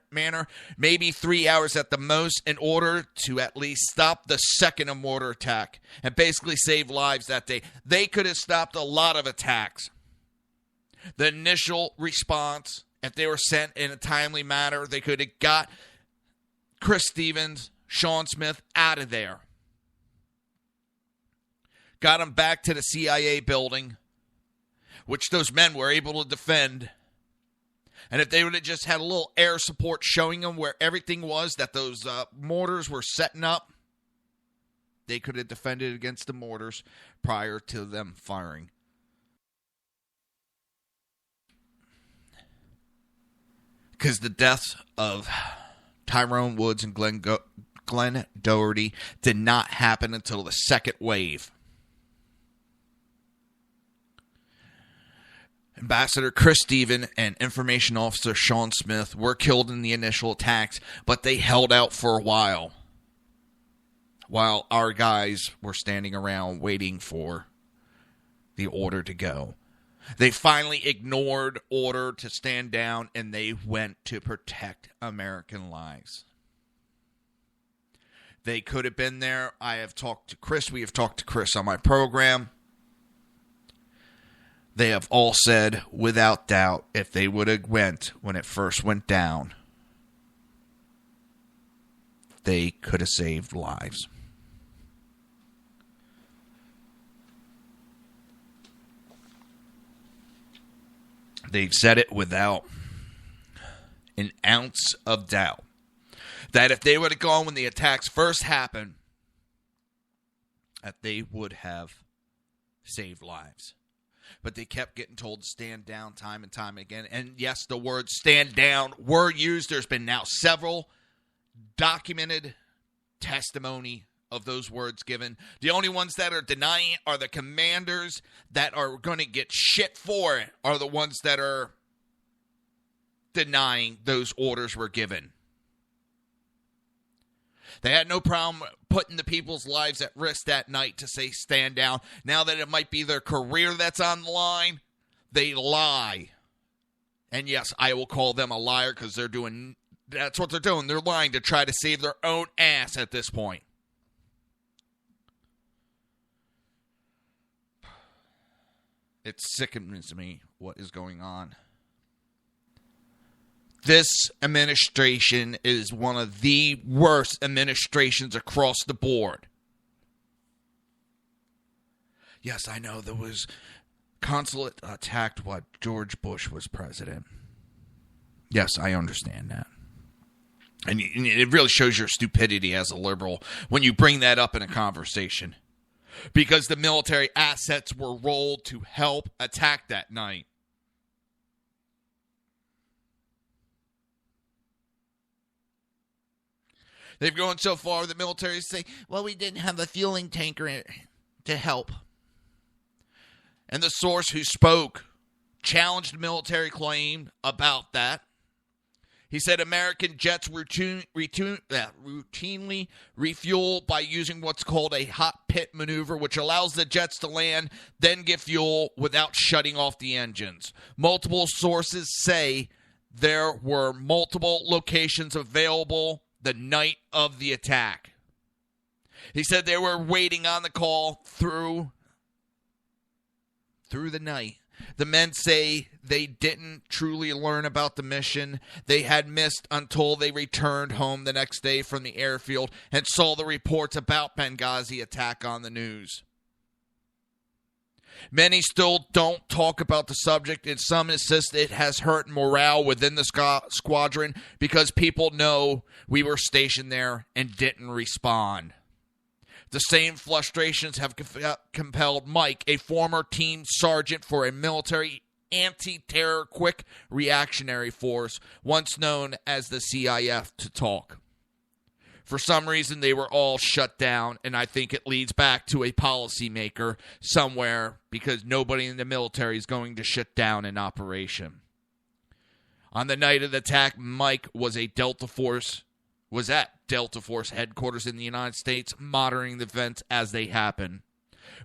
maybe 3 hours at the most, in order to at least stop the second mortar attack and basically save lives that day. They could have stopped a lot of attacks. The initial response, if they were sent in a timely manner, they could have got Chris Stevens, Sean Smith out of there. Got them back to the CIA building, which those men were able to defend. And if they would have just had a little air support showing them where everything was, that those mortars were setting up, they could have defended against the mortars prior to them firing. Because the deaths of Tyrone Woods and Glenn Doherty did not happen until the second wave. Ambassador Chris Stevens and Information Officer Sean Smith were killed in the initial attacks, but they held out for a while our guys were standing around waiting for the order to go. They finally ignored order to stand down, and they went to protect American lives. They could have been there. I have talked to Chris. We have talked to Chris on my program. They have all said, without doubt, if they would have went when it first went down, they could have saved lives. They've said it without an ounce of doubt that if they would have gone when the attacks first happened, that they would have saved lives. But they kept getting told to stand down time and time again. And yes, the words stand down were used. There's been now several documented testimony of those words given. The only ones that are denying it are the commanders that are going to get shit for it, are the ones that are denying those orders were given. They had no problem putting the people's lives at risk that night to say stand down. Now that it might be their career that's on the line, they lie. And yes, I will call them a liar because that's what they're doing. They're lying to try to save their own ass at this point. It sickens me what is going on. This administration is one of the worst administrations across the board. Yes, I know there was consulate attacked while George Bush was president. Yes, I understand that. And it really shows your stupidity as a liberal when you bring that up in a conversation. Because the military assets were rolled to help attack that night. They've gone so far, the military is saying, well, we didn't have a fueling tanker to help. And the source who spoke challenged the military claim about that. He said American jets routinely refuel by using what's called a hot pit maneuver, which allows the jets to land, then get fuel without shutting off the engines. Multiple sources say there were multiple locations available the night of the attack. He said they were waiting on the call through the night. The men say they didn't truly learn about the mission they had missed until they returned home the next day from the airfield and saw the reports about Benghazi attack on the news. Many still don't talk about the subject, and some insist it has hurt morale within the squadron because people know we were stationed there and didn't respond. The same frustrations have compelled Mike, a former team sergeant for a military anti-terror quick reactionary force, once known as the CIF, to talk. For some reason, they were all shut down, and I think it leads back to a policymaker somewhere because nobody in the military is going to shut down an operation. On the night of the attack, Mike was at Delta Force headquarters in the United States, monitoring the events as they happen.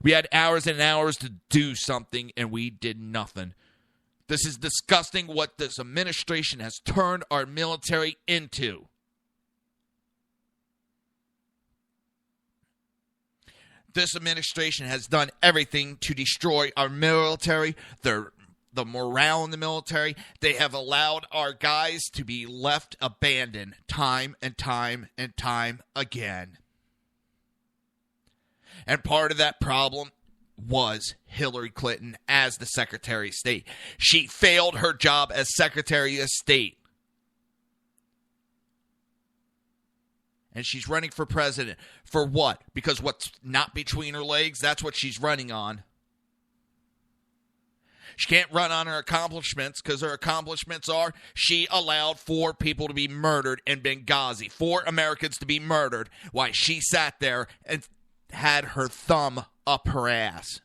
We had hours and hours to do something, and we did nothing. This is disgusting what this administration has turned our military into. This administration has done everything to destroy our military, the morale in the military. They have allowed our guys to be left abandoned time and time and time again. And part of that problem was Hillary Clinton as the Secretary of State. She failed her job as Secretary of State. And she's running for president. For what? Because what's not between her legs, that's what she's running on. She can't run on her accomplishments because her accomplishments are she allowed 4 people to be murdered in Benghazi, 4 Americans to be murdered, while she sat there and had her thumb up her ass.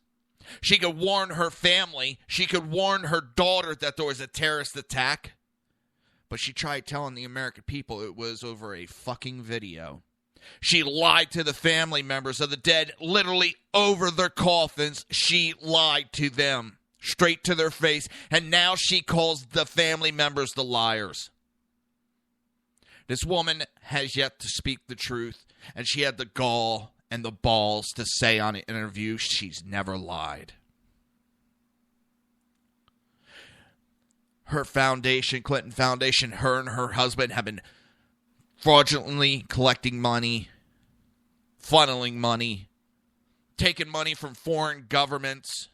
She could warn her family. She could warn her daughter that there was a terrorist attack. But she tried telling the American people it was over a fucking video. She lied to the family members of the dead, literally over their coffins. She lied to them, straight to their face, and now she calls the family members the liars. This woman has yet to speak the truth, and she had the gall and the balls to say on an interview she's never lied. Her foundation, Clinton Foundation, her and her husband have been fraudulently collecting money, funneling money, taking money from foreign governments.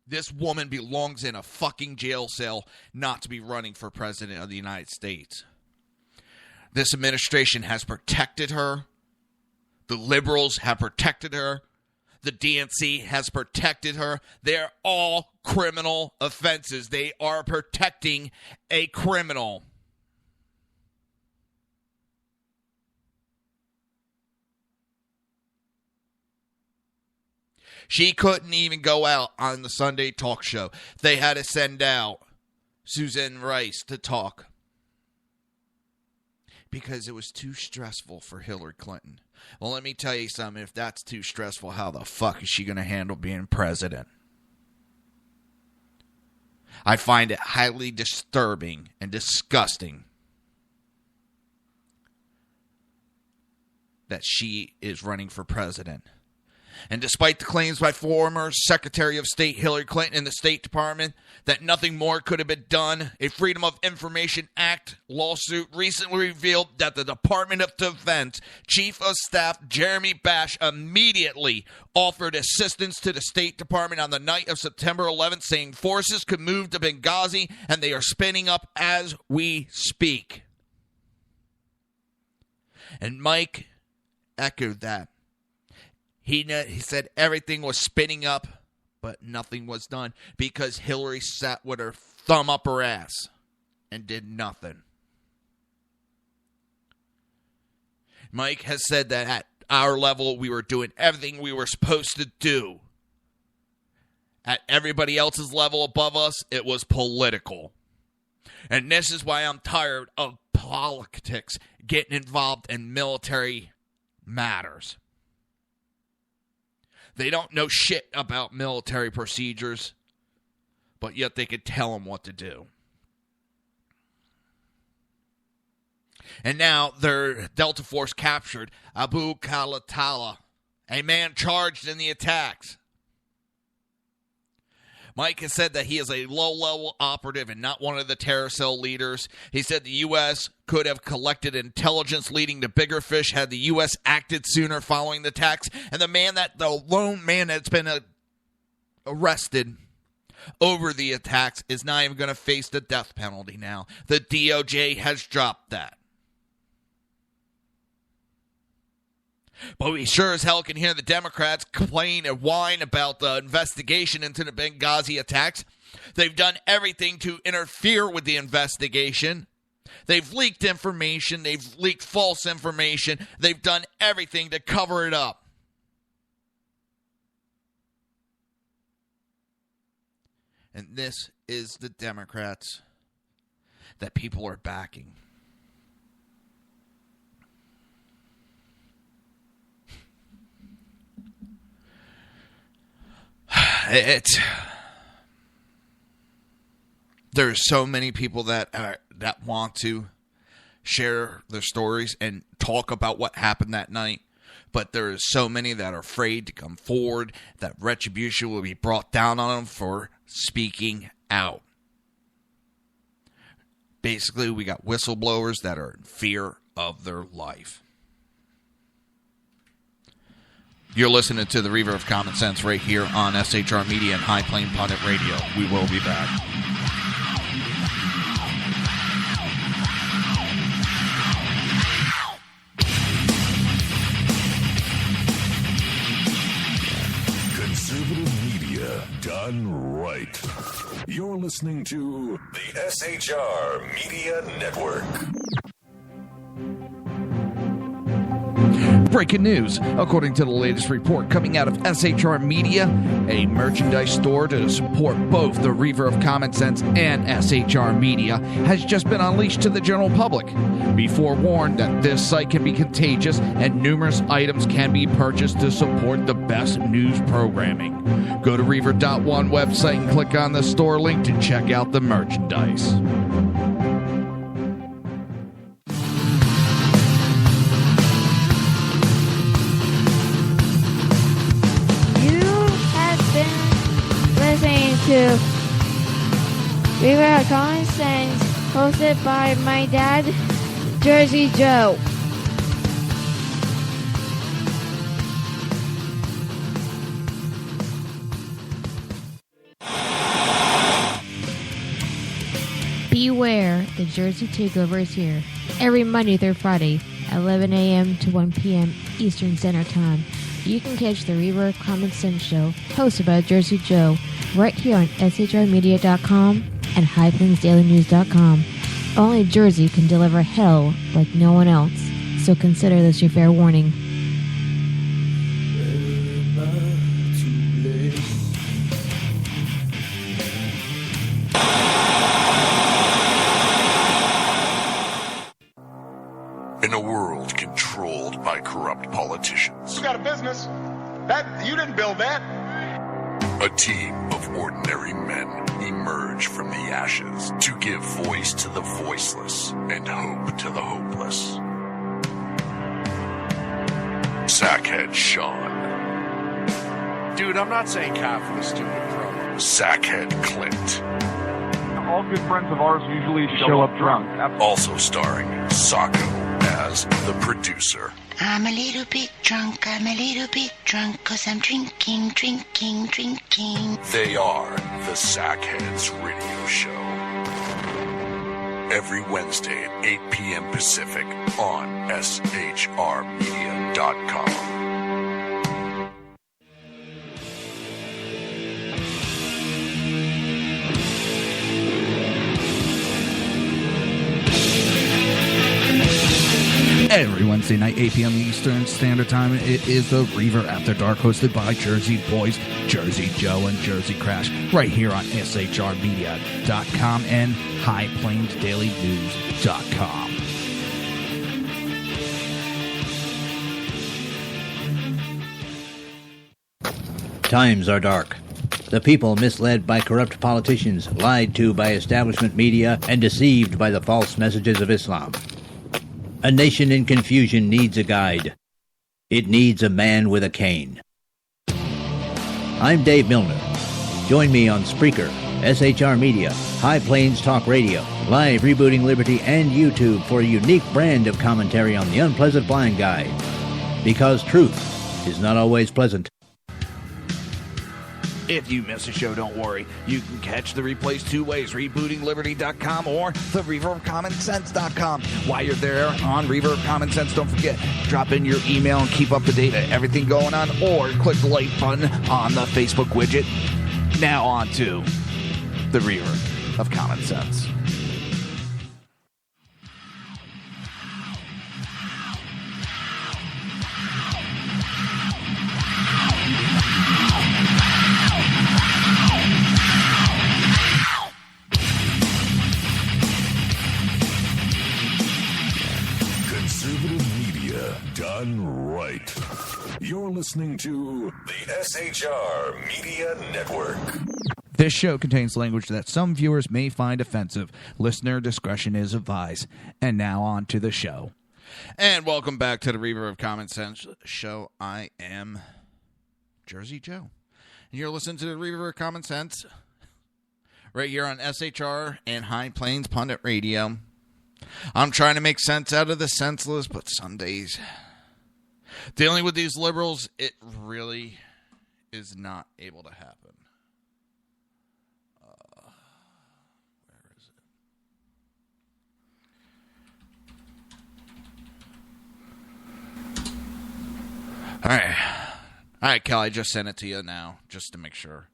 This woman belongs in a fucking jail cell not to be running for president of the United States. This administration has protected her. The liberals have protected her. The DNC has protected her. They're all criminal offenses. They are protecting a criminal. She couldn't even go out on the Sunday talk show. They had to send out Susan Rice to talk because it was too stressful for Hillary Clinton. Well, let me tell you something. If that's too stressful, how the fuck is she going to handle being president? I find it highly disturbing and disgusting that she is running for president. And despite the claims by former Secretary of State Hillary Clinton and the State Department that nothing more could have been done, a Freedom of Information Act lawsuit recently revealed that the Department of Defense Chief of Staff Jeremy Bash immediately offered assistance to the State Department on the night of September 11th, saying forces could move to Benghazi and they are spinning up as we speak. And Mike echoed that. He said everything was spinning up, but nothing was done because Hillary sat with her thumb up her ass and did nothing. Mike has said that at our level, we were doing everything we were supposed to do. At everybody else's level above us, it was political. And this is why I'm tired of politics getting involved in military matters. They don't know shit about military procedures. but yet they could tell him what to do. And now their Delta Force captured Abu Khalatala, a man charged in the attacks. Mike has said that he is a low-level operative and not one of the terror cell leaders. He said the U.S. could have collected intelligence leading to bigger fish had the U.S. acted sooner following the attacks. And the lone man that's been arrested over the attacks is not even going to face the death penalty now. The DOJ has dropped that. But we sure as hell can hear the Democrats complain and whine about the investigation into the Benghazi attacks. They've done everything to interfere with the investigation. They've leaked information. They've leaked false information. They've done everything to cover it up. And this is the Democrats that people are backing. There's so many people that want to share their stories and talk about what happened that night, but there's so many that are afraid to come forward, that retribution will be brought down on them for speaking out. Basically, we got whistleblowers that are in fear of their life. You're listening to the Reaver of Common Sense right here on SHR Media and High Plain Pundit Radio. We will be back. Conservative media done right. You're listening to the SHR Media Network. Breaking news. According to the latest report coming out of SHR Media, a merchandise store to support both the Reaver of Common Sense and SHR Media has just been unleashed to the general public. Be forewarned that this site can be contagious and numerous items can be purchased to support the best news programming. Go to Reaver.one website and click on the store link to check out the merchandise. To Reaver of Common Sense, hosted by my dad, Jersey Joe. Beware, the Jersey Takeover is here. Every Monday through Friday, 11 a.m. to 1 p.m. Eastern Standard Time. You can catch the Reaver of Common Sense show, hosted by Jersey Joe, right here on shrmedia.com and highplainsdailynews.com. Only Jersey can deliver hell like no one else, so consider this your fair warning. In a world controlled by corrupt politicians, You got a business. That you didn't build that. a team of ordinary men emerge from the ashes to give voice to the voiceless and hope to the hopeless. Sackhead Sean. Dude, I'm not saying coffee is stupid, bro. Sackhead Clint. All good friends of ours usually show up drunk. Also starring Sacco as the producer. I'm a little bit drunk, I'm a little bit drunk, 'cause I'm drinking. They are the Sackheads Radio Show. Every Wednesday at 8 p.m. Pacific on shrmedia.com. Every Wednesday night, 8 p.m. Eastern Standard Time, it is the Reaver After Dark, hosted by Jersey Boys, Jersey Joe, and Jersey Crash, right here on shrmedia.com and highplainsdailynews.com. Times are dark. The people misled by corrupt politicians, lied to by establishment media, and deceived by the false messages of Islam. A nation in confusion needs a guide. It needs a man with a cane. I'm Dave Milner. Join me on Spreaker, SHR Media, High Plains Talk Radio, Live Rebooting Liberty, and YouTube for a unique brand of commentary on the unpleasant blind guide. Because truth is not always pleasant. If you miss a show, don't worry. You can catch the replays two ways, rebootingliberty.com or the Reaver of Common Sense.com. While you're there on Reaver of Common Sense, don't forget, drop in your email and keep up to date on everything going on, or click the like button on the Facebook widget. Now on to the Reaver of Common Sense. Done right. You're listening to the SHR Media Network. This show contains language that some viewers may find offensive. Listener discretion is advised. And now on to the show. And welcome back to the Reaver of Common Sense show. I am Jersey Joe. And you're listening to the Reaver of Common Sense right here on SHR and High Plains Pundit Radio. I'm trying to make sense out of the senseless, but some days dealing with these liberals, it really is not able to happen. Where is it? All right, Cal, I just sent it to you now, just to make sure.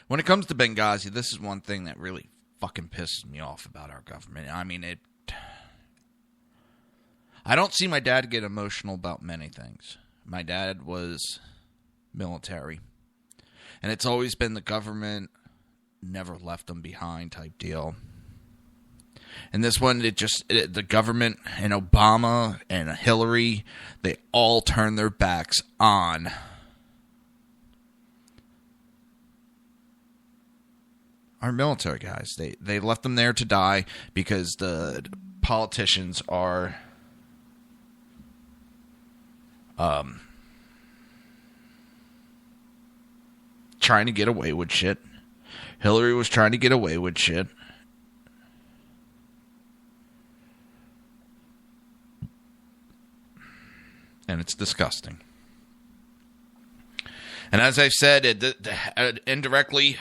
When it comes to Benghazi, this is one thing that really fucking pisses me off about our government. I mean, I don't see my dad get emotional about many things. My dad was military. And it's always been the government never left them behind type deal. And this one, the government and Obama and Hillary, they all turned their backs on our military guys. They left them there to die because the politicians are trying to get away with shit. Hillary was trying to get away with shit. And it's disgusting. And as I've said, indirectly,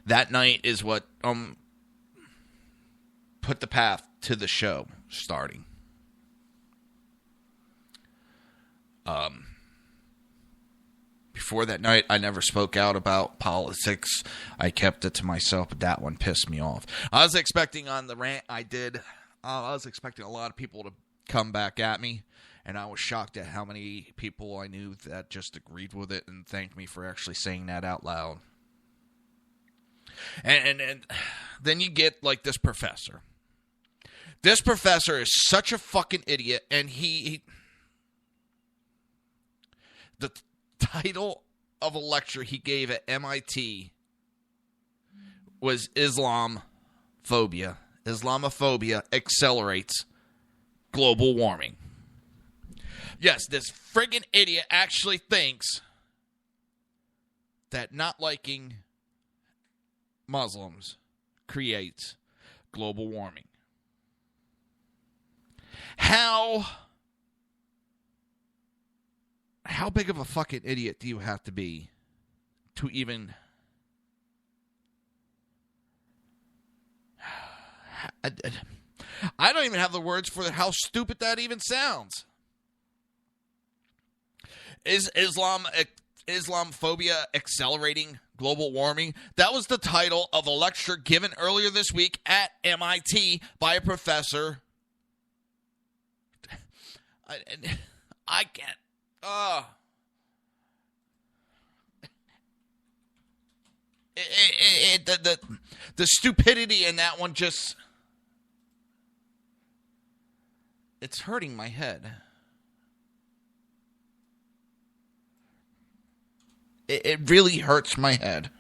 that night is what put the path to the show starting. Before that night, I never spoke out about politics. I kept it to myself, but that one pissed me off. I was expecting on the rant I did, I was expecting a lot of people to come back at me, and I was shocked at how many people I knew that just agreed with it and thanked me for actually saying that out loud. And then you get like this professor. This professor is such a fucking idiot, and the title of a lecture he gave at MIT was Islamophobia. Islamophobia accelerates global warming. Yes, this friggin' idiot actually thinks that not liking Muslims creates global warming. How big of a fucking idiot do you have to be to even I don't even have the words for how stupid that even sounds. Is Islamophobia accelerating global warming? That was the title of a lecture given earlier this week at MIT by a professor. I can't. The stupidity in that one just... It's hurting my head. It really hurts my head.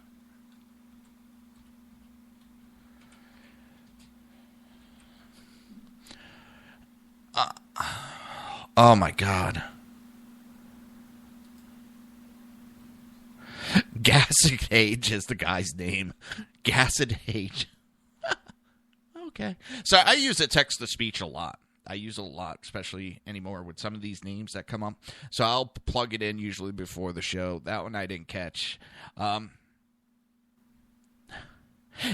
Oh my God. Gassigage is the guy's name. Gassigage. Okay. So I use a text-to-speech a lot. I use it a lot, especially anymore with some of these names that come up. So I'll plug it in usually before the show. That one I didn't catch. And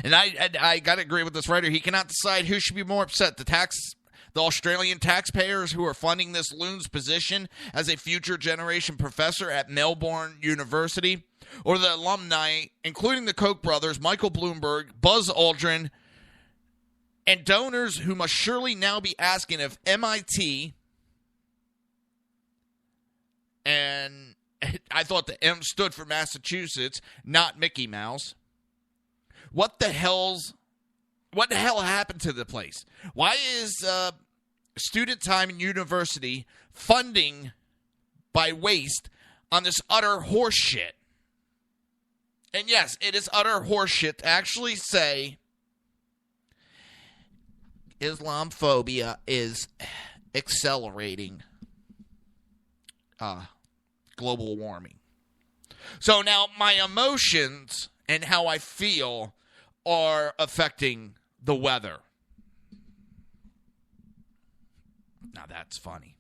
I got to agree with this writer. He cannot decide who should be more upset, the Australian taxpayers who are funding this loon's position as a future generation professor at Melbourne University, or the alumni, including the Koch brothers, Michael Bloomberg, Buzz Aldrin, and donors who must surely now be asking if MIT, and I thought the M stood for Massachusetts, not Mickey Mouse. What the hell happened to the place? Why is student time in university funding by waste on this utter horse shit? And yes, it is utter horse shit to actually say Islamophobia is accelerating global warming. So now my emotions and how I feel are affecting the weather. Now that's funny.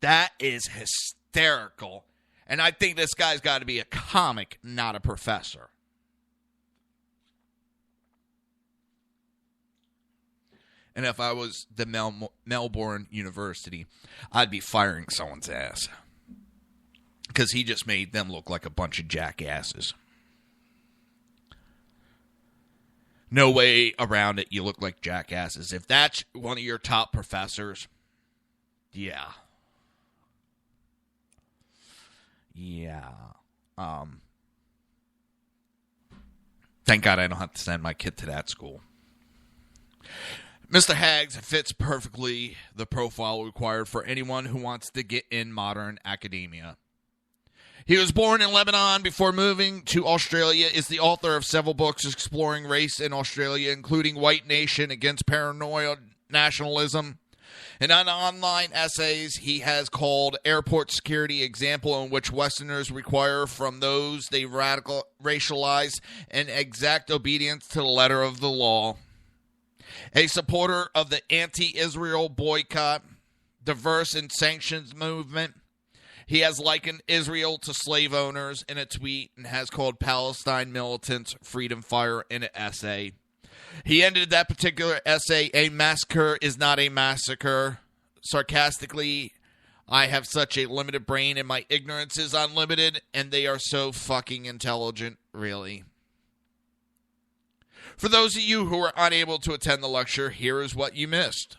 That is hysterical. And I think this guy's got to be a comic, not a professor. And if I was the Melbourne University, I'd be firing someone's ass. Because he just made them look like a bunch of jackasses. No way around it, you look like jackasses. If that's one of your top professors, yeah. Yeah. Thank God I don't have to send my kid to that school. Mr. Haggs fits perfectly the profile required for anyone who wants to get in modern academia. He was born in Lebanon before moving to Australia, is the author of several books exploring race in Australia, including White Nation Against Paranoid Nationalism. And on online essays, he has called Airport Security Example, in which Westerners require from those they racialize an exact obedience to the letter of the law. A supporter of the anti-Israel boycott, diverse and sanctions movement, he has likened Israel to slave owners in a tweet and has called Palestine militants freedom fire in an essay. He ended that particular essay, "A massacre is not a massacre." Sarcastically, "I have such a limited brain and my ignorance is unlimited, and they are so fucking intelligent, really." For those of you who are unable to attend the lecture, here is what you missed.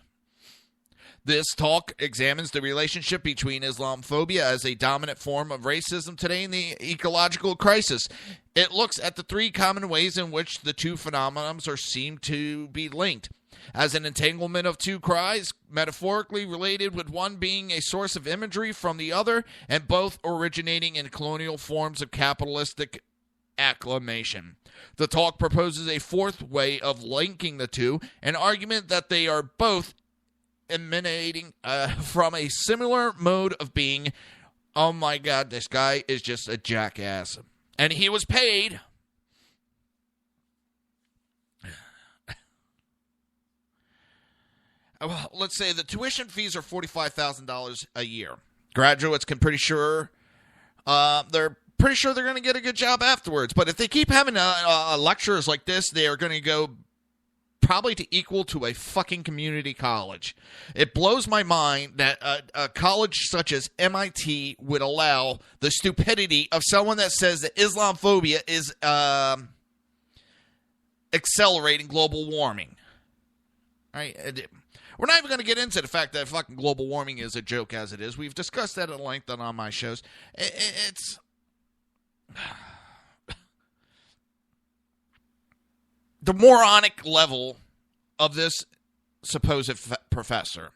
This talk examines the relationship between Islamophobia as a dominant form of racism today and the ecological crisis. It looks at the three common ways in which the two phenomena are seen to be linked. As an entanglement of two cries, metaphorically related, with one being a source of imagery from the other, and both originating in colonial forms of capitalistic acclamation. The talk proposes a fourth way of linking the two, an argument that they are both emanating from a similar mode of being. Oh my God, this guy is just a jackass. And he was paid well, let's say the tuition fees are $45,000 a year. Graduates can they're pretty sure they're going to get a good job afterwards. But if they keep having lectures like this, they are going to go probably to equal to a fucking community college. It blows my mind that a college such as MIT would allow the stupidity of someone that says that Islamophobia is accelerating global warming. All right? We're not even going to get into the fact that fucking global warming is a joke as it is. We've discussed that at length on my shows. It's the moronic level of this supposed professor.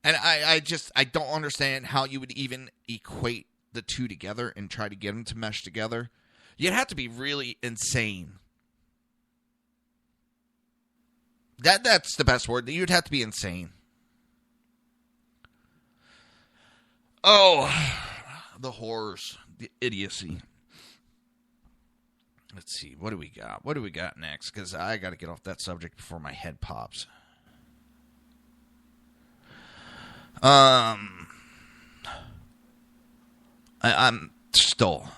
And I don't understand how you would even equate the two together and try to get them to mesh together, you'd have to be really insane. That's the best word. You'd have to be insane. Oh, the horrors, the idiocy. Let's see. What do we got? What do we got next? Because I got to get off that subject before my head pops. I'm still,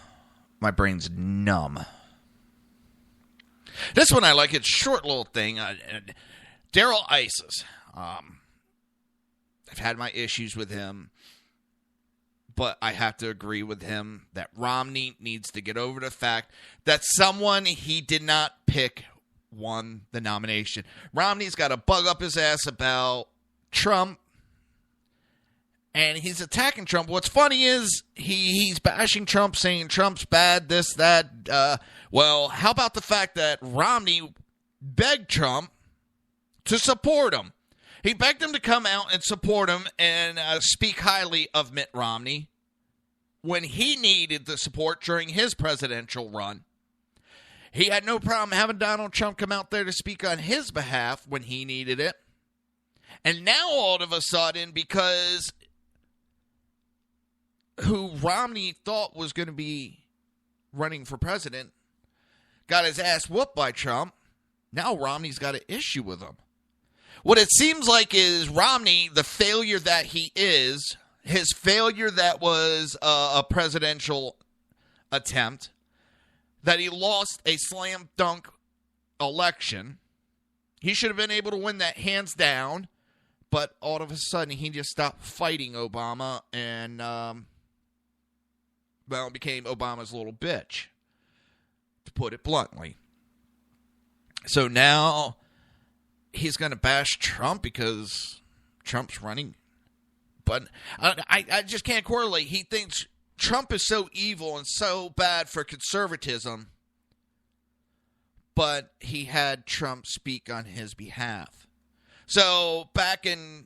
my brain's numb. This one I like. It's a short little thing. Daryl Isis. I've had my issues with him, but I have to agree with him that Romney needs to get over the fact that someone he did not pick won the nomination. Romney's got a bug up his ass about Trump, and he's attacking Trump. What's funny is he's bashing Trump, saying Trump's bad, this, that. Well, how about the fact that Romney begged Trump to support him? He begged him to come out and support him and speak highly of Mitt Romney when he needed the support during his presidential run. He had no problem having Donald Trump come out there to speak on his behalf when he needed it. And now all of a sudden, because who Romney thought was going to be running for president got his ass whooped by Trump, now Romney's got an issue with him. What it seems like is Romney, the failure that he is, his failure that was a presidential attempt, that he lost a slam dunk election. He should have been able to win that hands down, but all of a sudden he just stopped fighting Obama and, became Obama's little bitch, to put it bluntly. So now he's going to bash Trump because Trump's running. But I just can't correlate. He thinks Trump is so evil and so bad for conservatism, but he had Trump speak on his behalf. So back in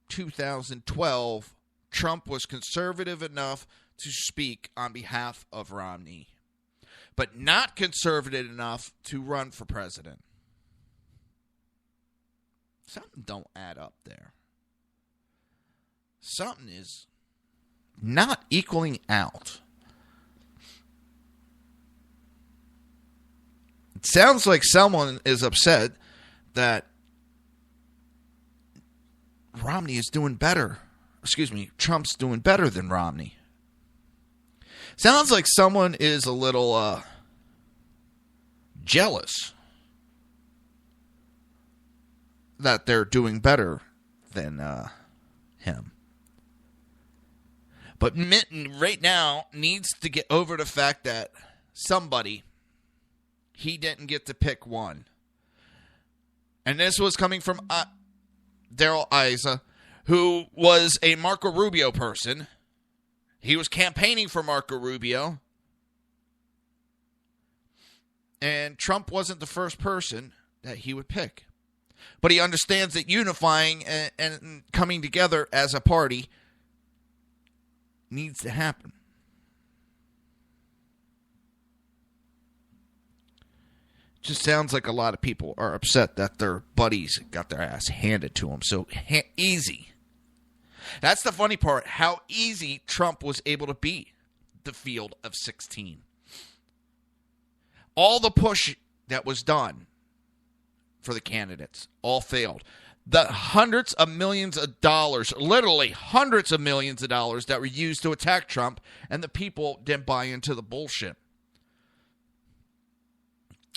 2012, Trump was conservative enough to speak on behalf of Romney, but not conservative enough to run for president. Something don't add up there. Something is not equaling out. It sounds like someone is upset that Romney is doing better. Trump's doing better than Romney. Sounds like someone is a little jealous that they're doing better than him. But Mitten right now needs to get over the fact that he didn't get to pick one. And this was coming from Daryl Issa, who was a Marco Rubio person. He was campaigning for Marco Rubio. And Trump wasn't the first person that he would pick. But he understands that unifying and coming together as a party needs to happen. Just sounds like a lot of people are upset that their buddies got their ass handed to them so easy. That's the funny part, how easy Trump was able to beat the field of 16. All the push that was done for the candidates all failed. The hundreds of millions of dollars, literally hundreds of millions of dollars that were used to attack Trump, and the people didn't buy into the bullshit.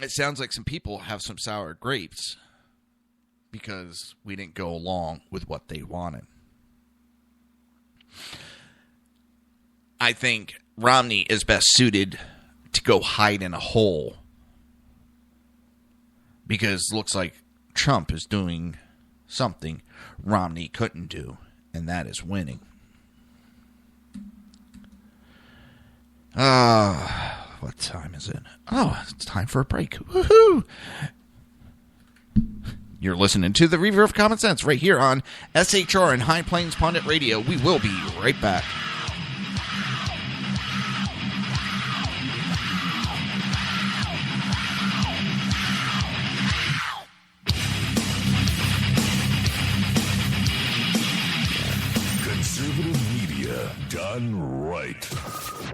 It sounds like some people have some sour grapes because we didn't go along with what they wanted. I think Romney is best suited to go hide in a hole because it looks like Trump is doing something Romney couldn't do, and that is winning. What time is it? Oh, it's time for a break. Woohoo! You're listening to the Reaver of Common Sense right here on SHR and High Plains Pundit Radio. We will be right back. done right.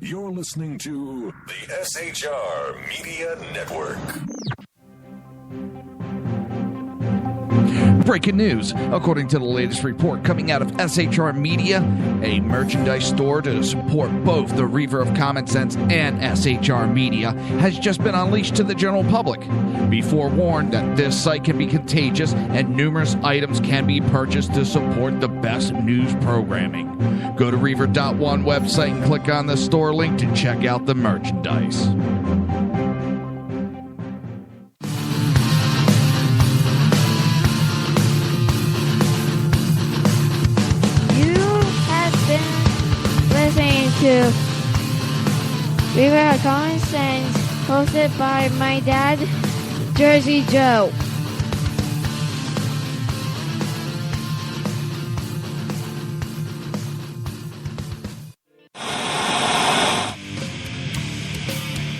You're listening to the SHR Media Network. Breaking news. According to the latest report coming out of SHR Media, a merchandise store to support both the Reaver of Common Sense and SHR Media has just been unleashed to the general public. Be forewarned that this site can be contagious and numerous items can be purchased to support the best news programming. Go to Reaver.one website and click on the store link to check out the merchandise. Listening to Reaver of Common Sense, hosted by my dad, Jersey Joe.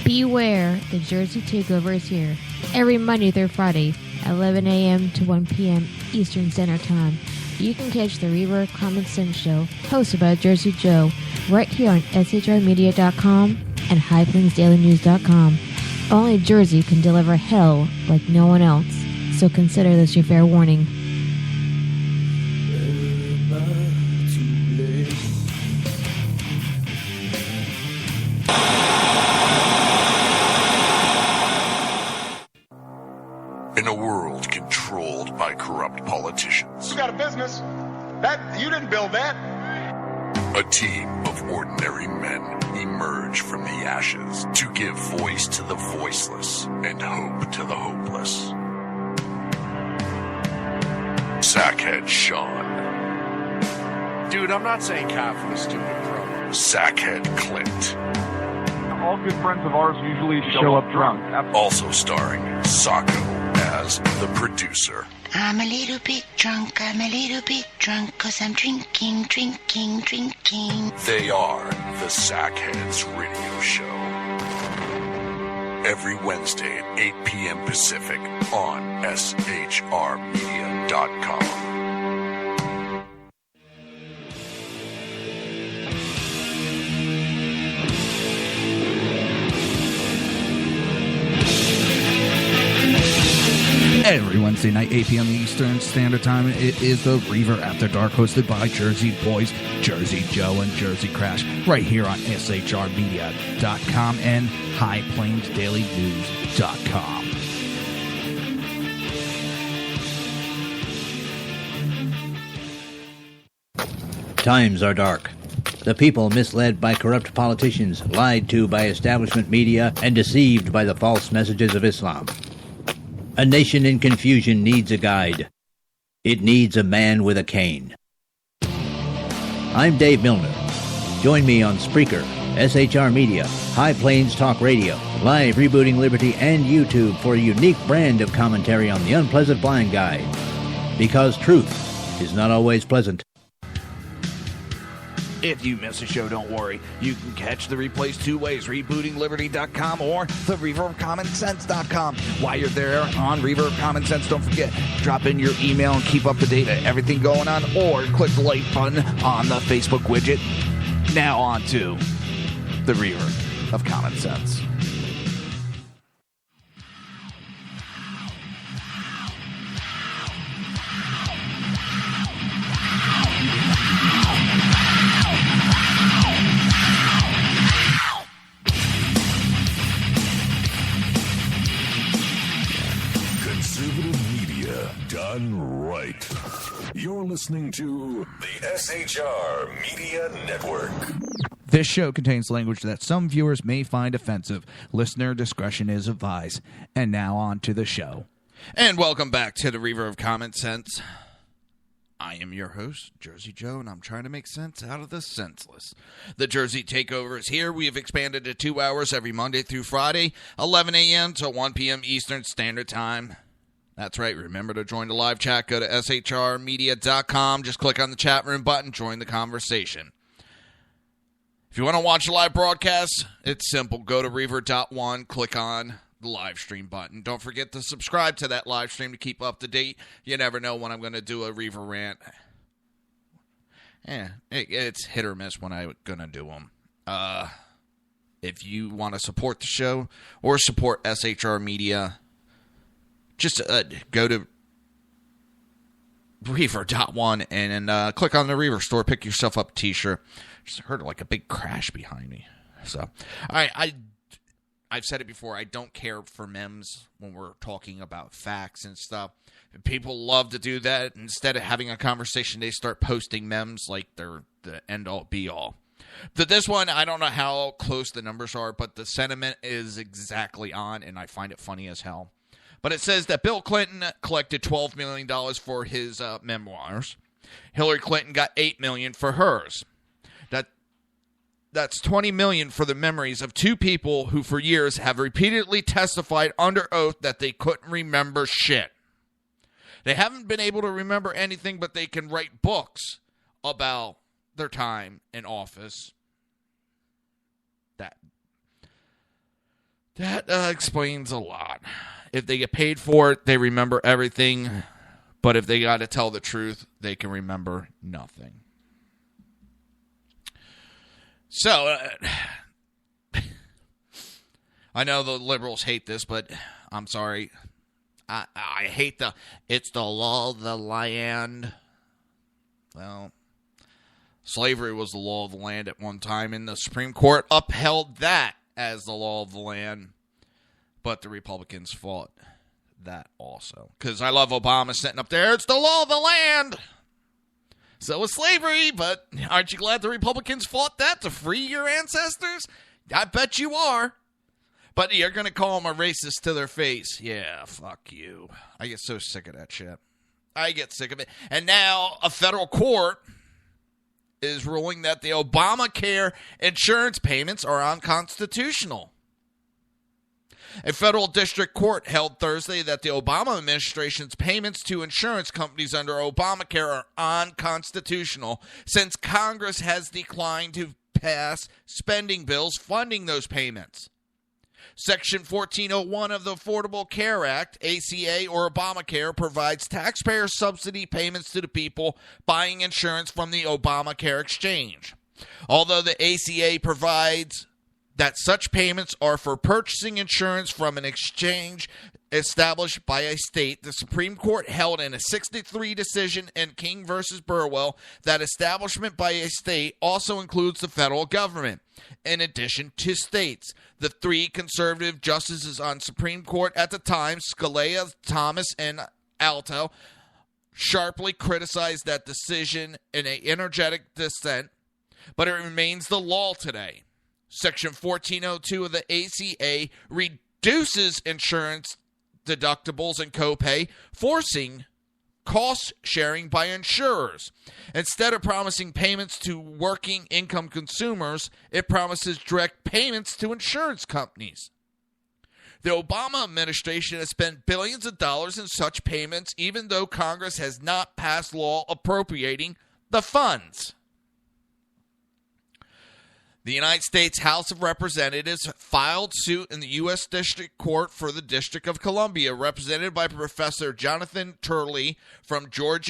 Beware, the Jersey Takeover is here. Every Monday through Friday, 11 a.m. to 1 p.m. Eastern Standard Time. You can catch the Reaver of Common Sense show, hosted by Jersey Joe, right here on shrmedia.com and highplainsdailynews.com. Only Jersey can deliver hell like no one else, so consider this your fair warning. In a world controlled by corrupt politicians, You got a business. That you didn't build that. a team of ordinary men emerge from the ashes to give voice to the voiceless and hope to the hopeless. Sackhead Sean. Dude, I'm not saying capitalist, stupid pro. Sackhead Clint. All good friends of ours usually show up drunk. Also starring Sacco as the producer. I'm a little bit drunk, 'cause I'm drinking. They are the Sackheads Radio Show. Every Wednesday at 8 p.m. Pacific on shrmedia.com. Every Wednesday night, 8 p.m. Eastern Standard Time, it is the Reaver After Dark, hosted by Jersey Boys, Jersey Joe, and Jersey Crash, right here on shrmedia.com and highplainsdailynews.com. Times are dark. The people misled by corrupt politicians, lied to by establishment media, and deceived by the false messages of Islam. A nation in confusion needs a guide. It needs a man with a cane. I'm Dave Milner. Join me on Spreaker, SHR Media, High Plains Talk Radio, Live Rebooting Liberty, and YouTube for a unique brand of commentary on the unpleasant blind guide. Because truth is not always pleasant. If you miss a show, don't worry. You can catch the replays two ways, rebootingliberty.com or the reaverofcommonsense.com. While you're there on Reaver of Common Sense, don't forget, drop in your email and keep up to date with everything going on, or click the like button on the Facebook widget. Now on to the Reaver of Common Sense. Done right. You're listening to the SHR Media Network. This show contains language that some viewers may find offensive. Listener discretion is advised. And now on to the show. And welcome back to the Reaver of Common Sense. I am your host, Jersey Joe, and I'm trying to make sense out of the senseless. The Jersey Takeover is here. We have expanded to 2 hours every Monday through Friday, 11 a.m. to 1 p.m. Eastern Standard Time. That's right. Remember to join the live chat. Go to shrmedia.com. Just click on the chat room button. Join the conversation. If you want to watch a live broadcast, it's simple. Go to Reaver.one. Click on the live stream button. Don't forget to subscribe to that live stream to keep up to date. You never know when I'm going to do a Reaver rant. It's hit or miss when I'm going to do them. If you want to support the show or support SHR Media, just go to Reaver.one and click on the Reaver store. Pick yourself up a t-shirt. Just heard like a big crash behind me. So, I've said it before. I don't care for memes when we're talking about facts and stuff. People love to do that. Instead of having a conversation, they start posting memes like they're the end-all, be-all. This one, I don't know how close the numbers are, but the sentiment is exactly on, and I find it funny as hell. But it says that Bill Clinton collected $12 million for his memoirs. Hillary Clinton got $8 million for hers. That's $20 million for the memories of two people who for years have repeatedly testified under oath that they couldn't remember shit. They haven't been able to remember anything, but they can write books about their time in office. That explains a lot. If they get paid for it, they remember everything. But if they got to tell the truth, they can remember nothing. So, I know the liberals hate this, but I'm sorry. I hate it's the law of the land. Well, slavery was the law of the land at one time, and the Supreme Court upheld that as the law of the land. But the Republicans fought that also. Because I love Obama sitting up there. It's the law of the land. So was slavery, but aren't you glad the Republicans fought that to free your ancestors? I bet you are. But you're going to call them a racist to their face. Yeah, fuck you. I get so sick of that shit. I get sick of it. And now a federal court is ruling that the Obamacare insurance payments are unconstitutional. A federal district court held Thursday that the Obama administration's payments to insurance companies under Obamacare are unconstitutional since Congress has declined to pass spending bills funding those payments. Section 1401 of the Affordable Care Act, ACA or Obamacare, provides taxpayer subsidy payments to the people buying insurance from the Obamacare exchange. Although the ACA provides that such payments are for purchasing insurance from an exchange established by a state, the Supreme Court held in a 6-3 decision in King v. Burwell that establishment by a state also includes the federal government. In addition to states, the three conservative justices on Supreme Court at the time, Scalia, Thomas, and Alito, sharply criticized that decision in an energetic dissent, but it remains the law today. Section 1402 of the ACA reduces insurance deductibles and copay, forcing cost sharing by insurers. Instead of promising payments to working income consumers, it promises direct payments to insurance companies. The Obama administration has spent billions of dollars in such payments, even though Congress has not passed law appropriating the funds. The United States House of Representatives filed suit in the U.S. District Court for the District of Columbia, represented by Professor Jonathan Turley from George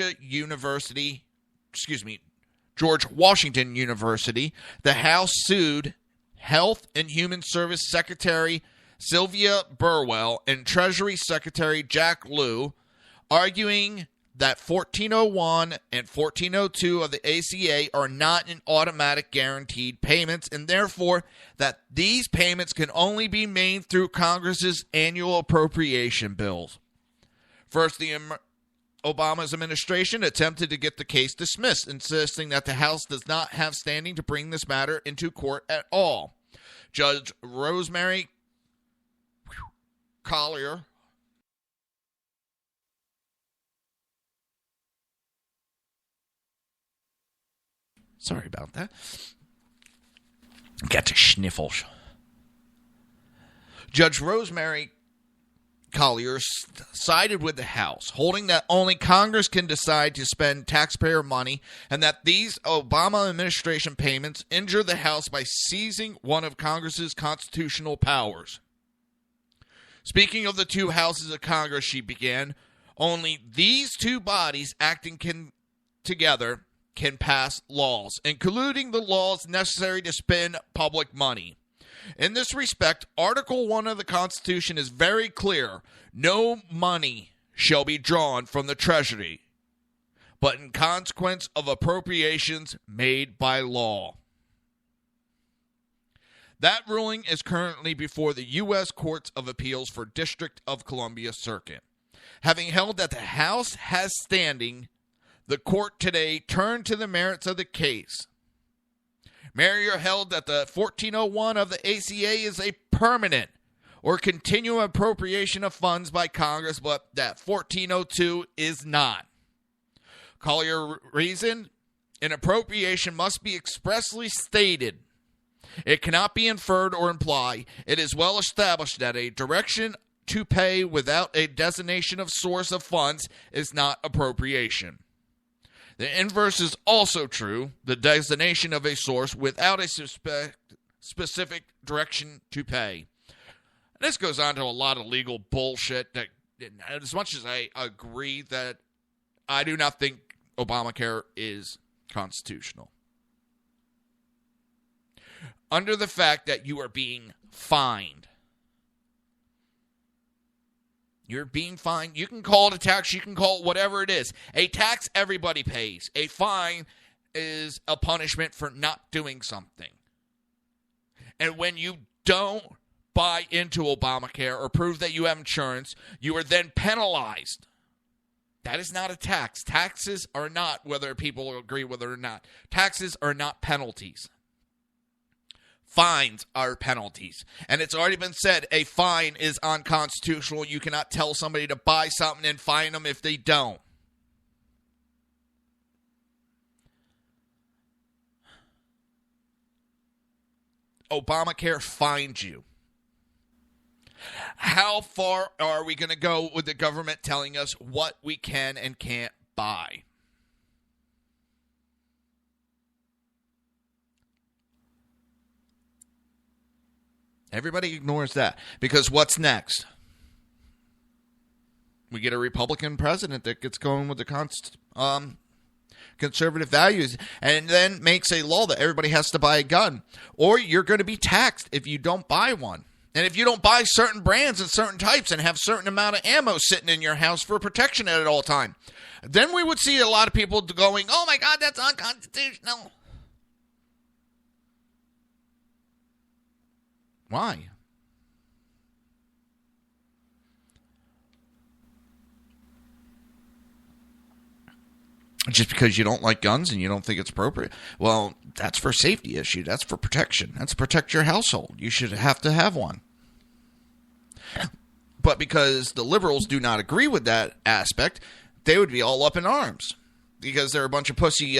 Washington University. The House sued Health and Human Service Secretary Sylvia Burwell and Treasury Secretary Jack Lew, arguing that 1401 and 1402 of the ACA are not an automatic guaranteed payments, and therefore that these payments can only be made through Congress's annual appropriation bills. First, the Obama's administration attempted to get the case dismissed, insisting that the House does not have standing to bring this matter into court at all. Judge Rosemary Collier Sorry about that. Got to sniffles. Judge Rosemary Collier sided with the House, holding that only Congress can decide to spend taxpayer money and that these Obama administration payments injure the House by seizing one of Congress's constitutional powers. Speaking of the two houses of Congress, she began, only these two bodies acting together can pass laws, including the laws necessary to spend public money. In this respect, Article 1 of the Constitution is very clear. No money shall be drawn from the Treasury, but in consequence of appropriations made by law. That ruling is currently before the U.S. Courts of Appeals for District of Columbia Circuit. Having held that the House has standing, the court today turned to the merits of the case. Merrier held that the 1401 of the ACA is a permanent or continual appropriation of funds by Congress, but that 1402 is not. Collier reasoned, an appropriation must be expressly stated. It cannot be inferred or implied. It is well established that a direction to pay without a designation of source of funds is not appropriation. The inverse is also true. The designation of a source without a specific direction to pay. This goes on to a lot of legal bullshit that, as much as I agree that I do not think Obamacare is constitutional. Under the fact that you are being fined. You're being fined. You can call it a tax. You can call it whatever it is. A tax everybody pays. A fine is a punishment for not doing something. And when you don't buy into Obamacare or prove that you have insurance, you are then penalized. That is not a tax. Taxes are not, whether people agree with it or not, taxes are not penalties. Fines are penalties. And it's already been said, a fine is unconstitutional. You cannot tell somebody to buy something and fine them if they don't. Obamacare fined you. How far are we going to go with the government telling us what we can and can't buy? Everybody ignores that because what's next? We get a Republican president that gets going with the conservative values and then makes a law that everybody has to buy a gun. Or you're going to be taxed if you don't buy one. And if you don't buy certain brands and certain types and have certain amount of ammo sitting in your house for protection at all time, then we would see a lot of people going, oh my God, that's unconstitutional. Why? Just because you don't like guns and you don't think it's appropriate? Well, that's for safety issue. That's for protection. That's to protect your household. You should have to have one. But because the liberals do not agree with that aspect, they would be all up in arms. Because they're a bunch of pussy,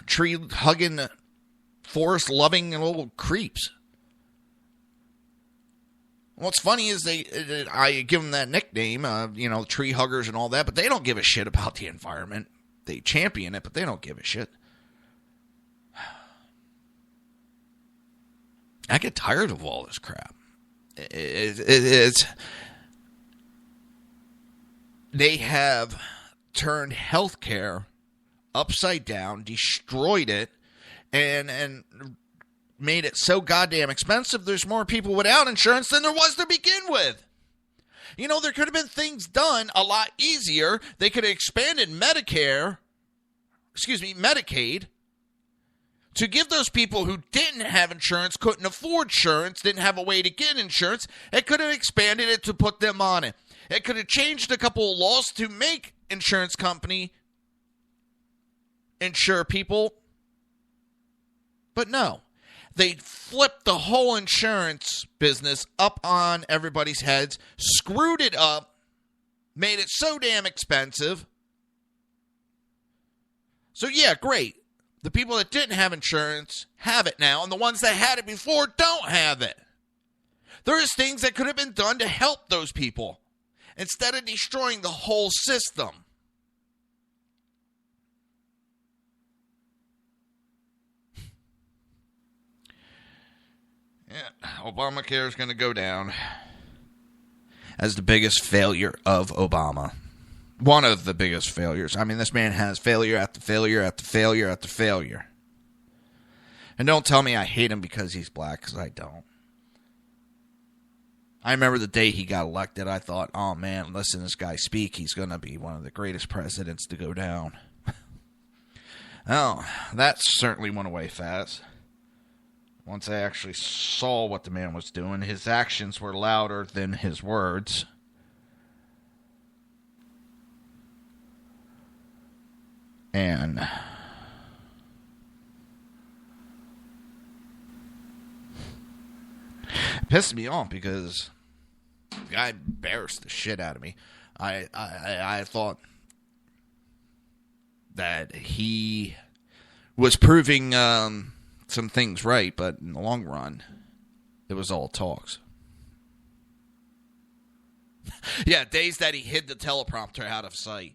tree-hugging, forest-loving little creeps. What's funny is I give them that nickname, tree huggers and all that, but they don't give a shit about the environment. They champion it, but they don't give a shit. I get tired of all this crap. They have turned healthcare upside down, destroyed it, and made it so goddamn expensive there's more people without insurance than there was to begin with. You know, there could have been things done a lot easier. They could have expanded Medicaid, to give those people who didn't have insurance, couldn't afford insurance, didn't have a way to get insurance, it could have expanded it to put them on it. It could have changed a couple of laws to make insurance company insure people. But no. They flipped the whole insurance business up on everybody's heads, screwed it up, made it so damn expensive. So yeah, great. The people that didn't have insurance have it now, and the ones that had it before don't have it. There's things that could have been done to help those people instead of destroying the whole system. Yeah, Obamacare is going to go down as the biggest failure of Obama. One of the biggest failures. I mean, this man has failure after failure after failure after failure. And don't tell me I hate him because he's black, because I don't. I remember the day he got elected, I thought, oh man, listen to this guy speak. He's going to be one of the greatest presidents to go down. Oh, that certainly went away fast. Once I actually saw what the man was doing, his actions were louder than his words. And it pissed me off because the guy embarrassed the shit out of me. I thought that he was proving some things right, but in the long run, it was all talks. Yeah, days that he hid the teleprompter out of sight.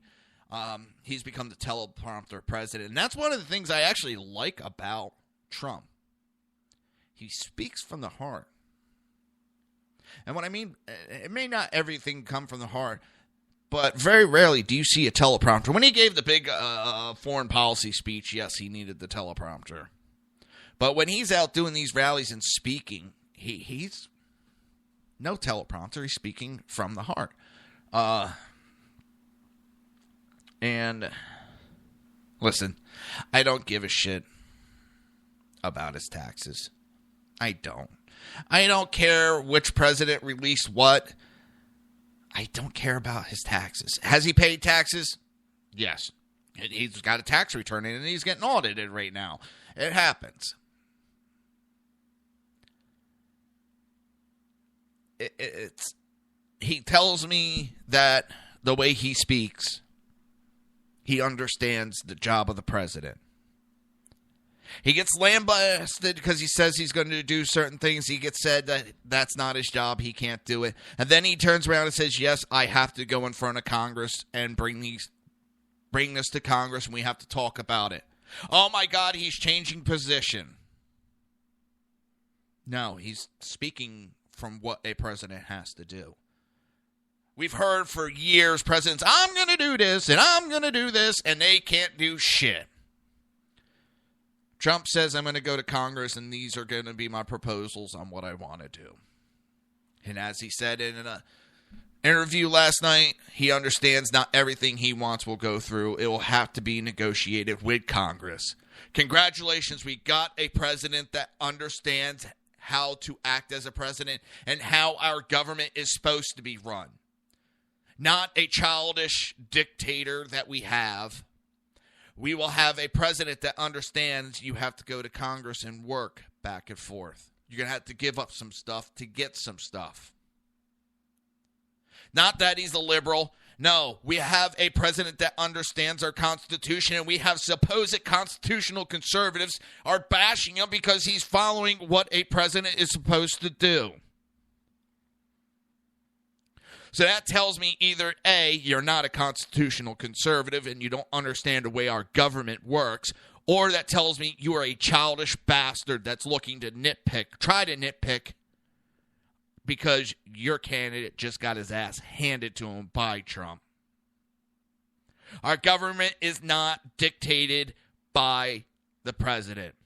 He's become the teleprompter president. And that's one of the things I actually like about Trump. He speaks from the heart. And what I mean, it may not everything come from the heart, but very rarely do you see a teleprompter. When he gave the big foreign policy speech, yes, he needed the teleprompter. But when he's out doing these rallies and speaking, he's no teleprompter. He's speaking from the heart. And listen, I don't give a shit about his taxes. I don't. I don't care which president released what. I don't care about his taxes. Has he paid taxes? Yes. He's got a tax return in and he's getting audited right now. It happens. He tells me that the way he speaks, he understands the job of the president. He gets lambasted because he says he's going to do certain things. He gets said that that's not his job. He can't do it. And then he turns around and says, yes, I have to go in front of Congress and bring this to Congress and we have to talk about it. Oh my God, he's changing position. No, he's speaking from what a president has to do. We've heard for years presidents, I'm going to do this and I'm going to do this, and they can't do shit. Trump says, I'm going to go to Congress and these are going to be my proposals on what I want to do. And as he said in an interview last night, he understands not everything he wants will go through. It will have to be negotiated with Congress. Congratulations, we got a president that understands how to act as a president and how our government is supposed to be run. Not a childish dictator that we have. We will have a president that understands you have to go to Congress and work back and forth. You're going to have to give up some stuff to get some stuff. Not that he's a liberal. No, we have a president that understands our Constitution, and we have supposed constitutional conservatives are bashing him because he's following what a president is supposed to do. So that tells me either A, you're not a constitutional conservative and you don't understand the way our government works, or that tells me you are a childish bastard that's looking to try to nitpick because your candidate just got his ass handed to him by Trump. Our government is not dictated by the president.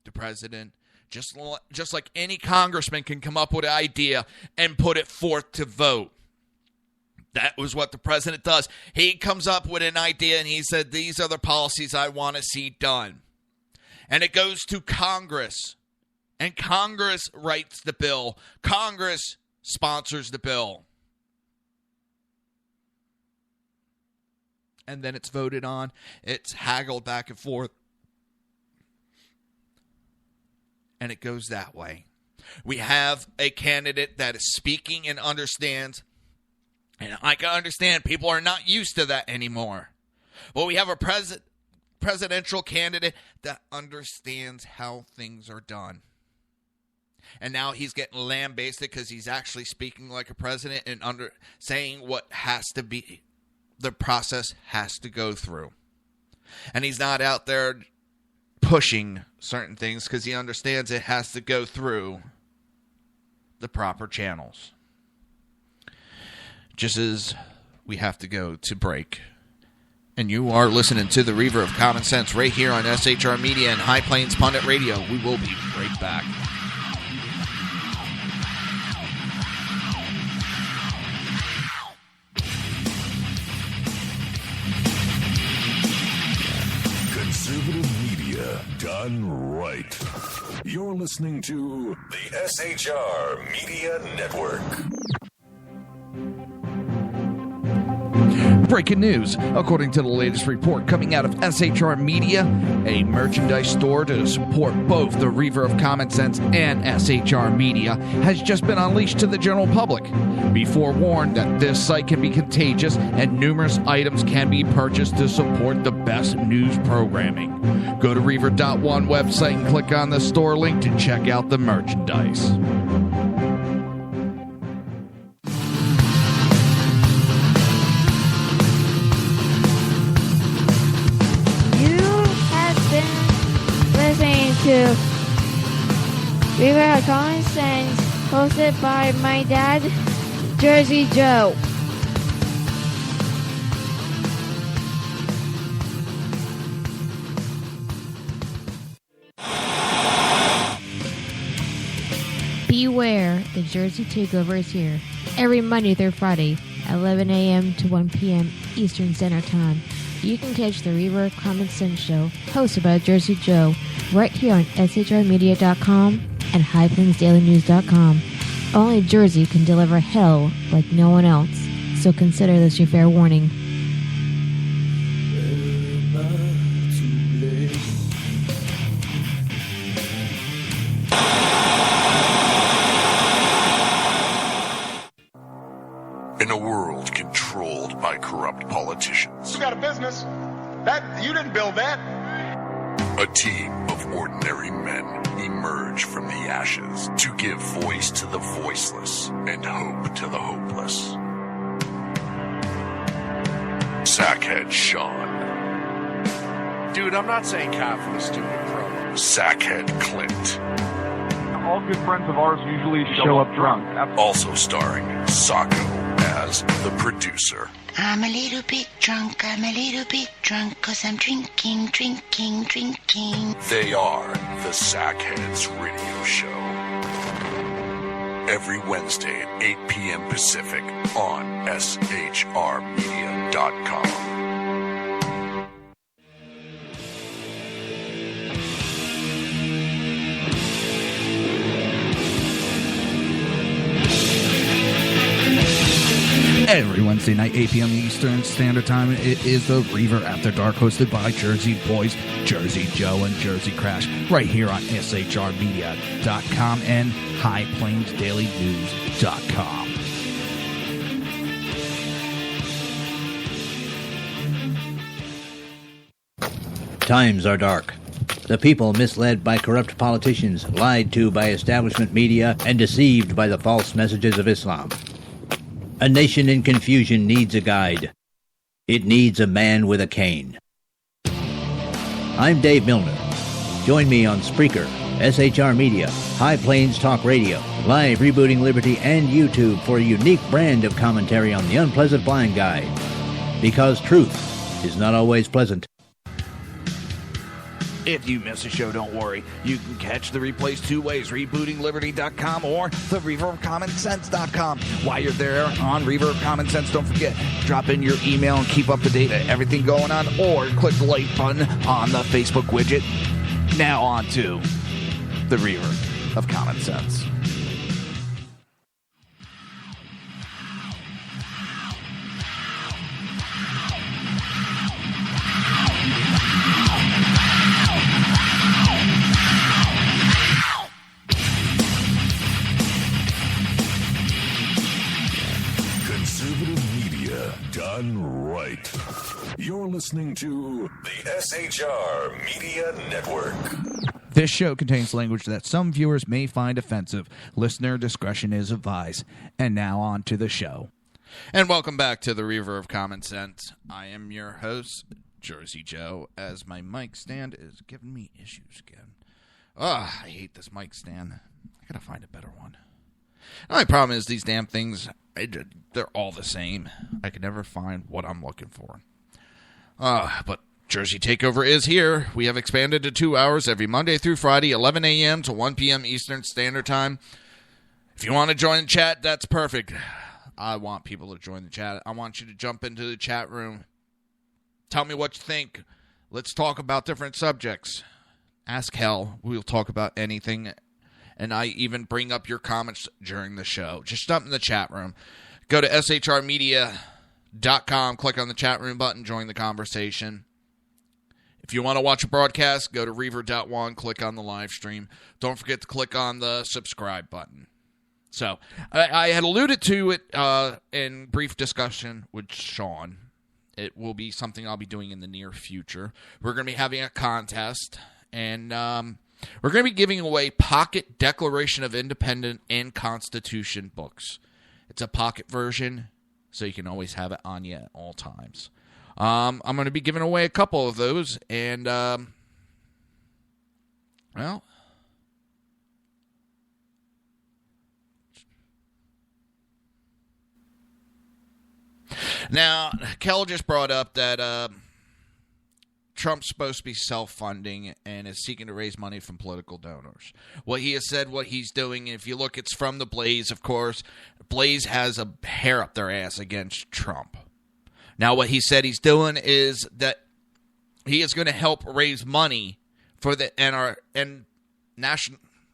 The president, just like any congressman, can come up with an idea and put it forth to vote. That was what the president does. He comes up with an idea and he said, these are the policies I want to see done. And it goes to Congress. And Congress writes the bill. Congress sponsors the bill. And then it's voted on. It's haggled back and forth. And it goes that way. We have a candidate that is speaking and understands. And I can understand people are not used to that anymore. But we have a presidential candidate that understands how things are done. And now he's getting lambasted because he's actually speaking like a president and saying what has to be, the process has to go through. And he's not out there pushing certain things because he understands it has to go through the proper channels. Just as we have to go to break. And you are listening to the Reaver of Common Sense right here on SHR Media and High Plains Pundit Radio. We will be right back. Conservative media done right. You're listening to the SHR Media Network. Breaking news. According to the latest report coming out of SHR Media, a merchandise store to support both the Reaver of Common Sense and SHR Media has just been unleashed to the general public. Be forewarned that this site can be contagious and numerous items can be purchased to support the best news programming. Go to Reaver.one website and click on the store link to check out the merchandise. Listening to Reaver of Common Sense, hosted by my dad, Jersey Joe. Beware, the Jersey Takeover is here. Every Monday through Friday, 11 a.m. to 1 p.m. Eastern Standard Time. You can catch the Reaver of Common Sense show, hosted by Jersey Joe, right here on shrmedia.com and highplainsdailynews.com. Only Jersey can deliver hell like no one else, so consider this your fair warning. In a world controlled by corrupt politicians, You got a business. You didn't build that. a team of ordinary men emerge from the ashes to give voice to the voiceless and hope to the hopeless. Sackhead Sean. Dude, I'm not saying Kaufman's stupid, bro. Sackhead Clint. All good friends of ours usually show up drunk. Also starring Sacco as the producer. I'm a little bit drunk, 'cause I'm drinking. They are the Sackheads Radio Show. Every Wednesday at 8 p.m. Pacific on shrmedia.com. Every Wednesday night, 8 p.m. Eastern Standard Time, it is the Reaver After Dark, hosted by Jersey Boys, Jersey Joe, and Jersey Crash, right here on shrmedia.com and highplainsdailynews.com. Times are dark. The people misled by corrupt politicians, lied to by establishment media, and deceived by the false messages of Islam. A nation in confusion needs a guide. It needs a man with a cane. I'm Dave Milner. Join me on Spreaker, SHR Media, High Plains Talk Radio, Live Rebooting Liberty, and YouTube for a unique brand of commentary on the unpleasant blind guide. Because truth is not always pleasant. If you miss a show, don't worry. You can catch the replays two ways, rebootingliberty.com or the reaverofcommonsense.com. While you're there on Reaver of Common Sense, don't forget, drop in your email and keep up to date with everything going on, or click the like button on the Facebook widget. Now on to the Reaver of Common Sense. Done right. You're listening to the SHR Media Network. This show contains language that some viewers may find offensive. Listener discretion is advised. And now on to the show. And welcome back to the Reaver of Common Sense. I am your host, Jersey Joe, as my mic stand is giving me issues again. I hate this mic stand. I gotta find a better one. The only problem is these damn things, they're all the same. I can never find what I'm looking for. But Jersey Takeover is here. We have expanded to 2 hours every Monday through Friday, 11 a.m. to 1 p.m. Eastern Standard Time. If you want to join the chat, that's perfect. I want people to join the chat. I want you to jump into the chat room. Tell me what you think. Let's talk about different subjects. Ask hell. We'll talk about anything. And I even bring up your comments during the show. Just jump in the chat room. Go to shrmedia.com, click on the chat room button, join the conversation. If you want to watch a broadcast, go to Reaver.one, click on the live stream. Don't forget to click on the subscribe button. So, I had alluded to it in brief discussion with Sean. It will be something I'll be doing in the near future. We're going to be having a contest, and we're going to be giving away pocket Declaration of Independence and Constitution books. It's a pocket version, so you can always have it on you at all times. I'm going to be giving away a couple of those, and, well, now, Kel just brought up that Trump's supposed to be self-funding and is seeking to raise money from political donors. What he has said, what he's doing, if you look, it's from the Blaze, of course. Blaze has a hair up their ass against Trump. Now, what he said he's doing is that he is going to help raise money for the the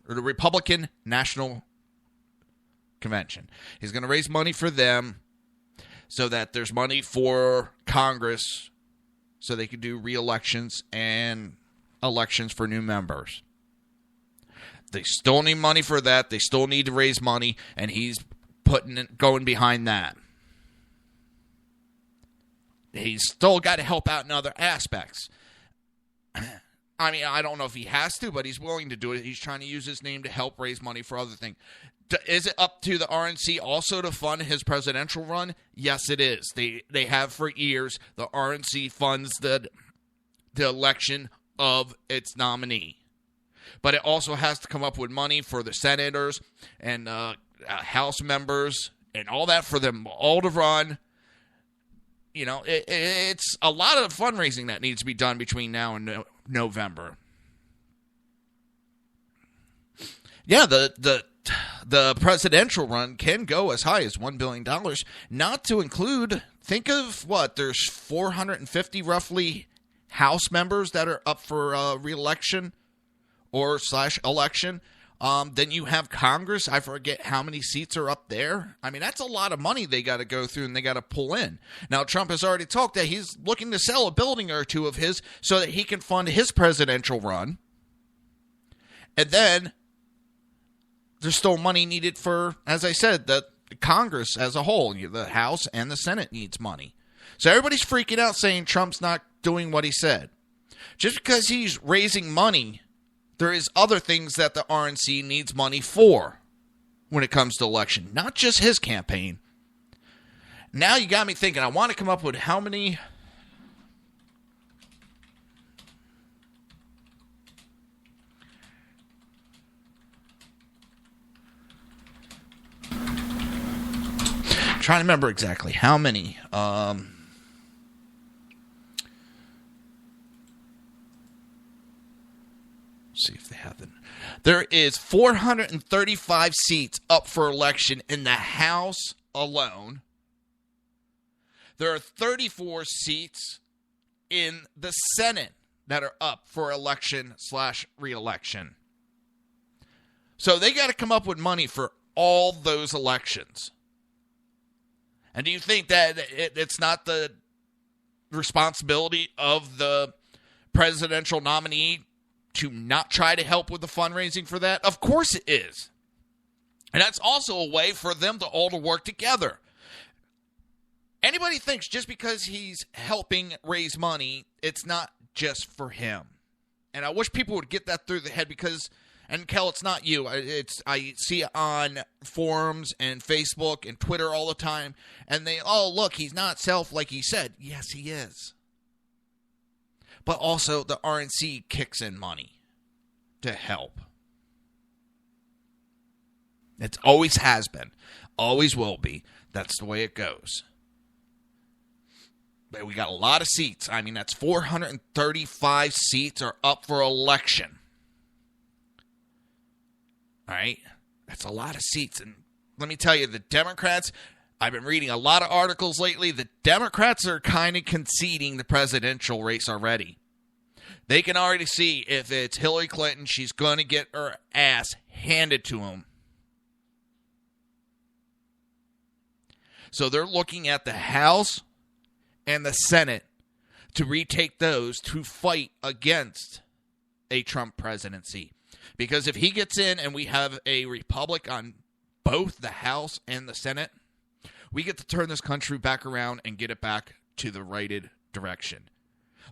Republican National Convention. He's going to raise money for them so that there's money for Congress so they can do re-elections and elections for new members. They still need money for that. They still need to raise money, and he's going behind that. He's still got to help out in other aspects. I mean, I don't know if he has to, but he's willing to do it. He's trying to use his name to help raise money for other things. Is it up to the RNC also to fund his presidential run? Yes, it is. They have for years. The RNC funds the election of its nominee. But it also has to come up with money for the senators and House members and all that for them all to run. You know, it's a lot of fundraising that needs to be done between now and November. Yeah, the presidential run can go as high as $1 billion, not to include, think of what, there's 450 roughly House members that are up for re-election or / election. Then you have Congress. I forget how many seats are up there. I mean, that's a lot of money they got to go through and they got to pull in. Now, Trump has already talked that he's looking to sell a building or two of his so that he can fund his presidential run. And then there's still money needed for, as I said, the Congress as a whole. The House and the Senate needs money. So everybody's freaking out saying Trump's not doing what he said. Just because he's raising money, there is other things that the RNC needs money for when it comes to election, not just his campaign. Now you got me thinking, I want to come up with how many... trying to remember exactly how many. See if they have them. There is 435 seats up for election in the House alone. There are 34 seats in the Senate that are up for election / re-election. So they got to come up with money for all those elections. And do you think that it's not the responsibility of the presidential nominee to not try to help with the fundraising for that? Of course it is. And that's also a way for them to all to work together. Anybody thinks just because he's helping raise money, it's not just for him. And I wish people would get that through the head because, and Kel, it's not you. I see it on forums and Facebook and Twitter all the time. And look, he's not self like he said. Yes, he is. But also the RNC kicks in money to help. It always has been. Always will be. That's the way it goes. But we got a lot of seats. I mean, that's 435 seats are up for election. All right? That's a lot of seats. And let me tell you, the Democrats, I've been reading a lot of articles lately. The Democrats are kind of conceding the presidential race already. They can already see if it's Hillary Clinton, she's going to get her ass handed to them. So they're looking at the House and the Senate to retake those to fight against a Trump presidency. Because if he gets in and we have a republic on both the House and the Senate, we get to turn this country back around and get it back to the righted direction.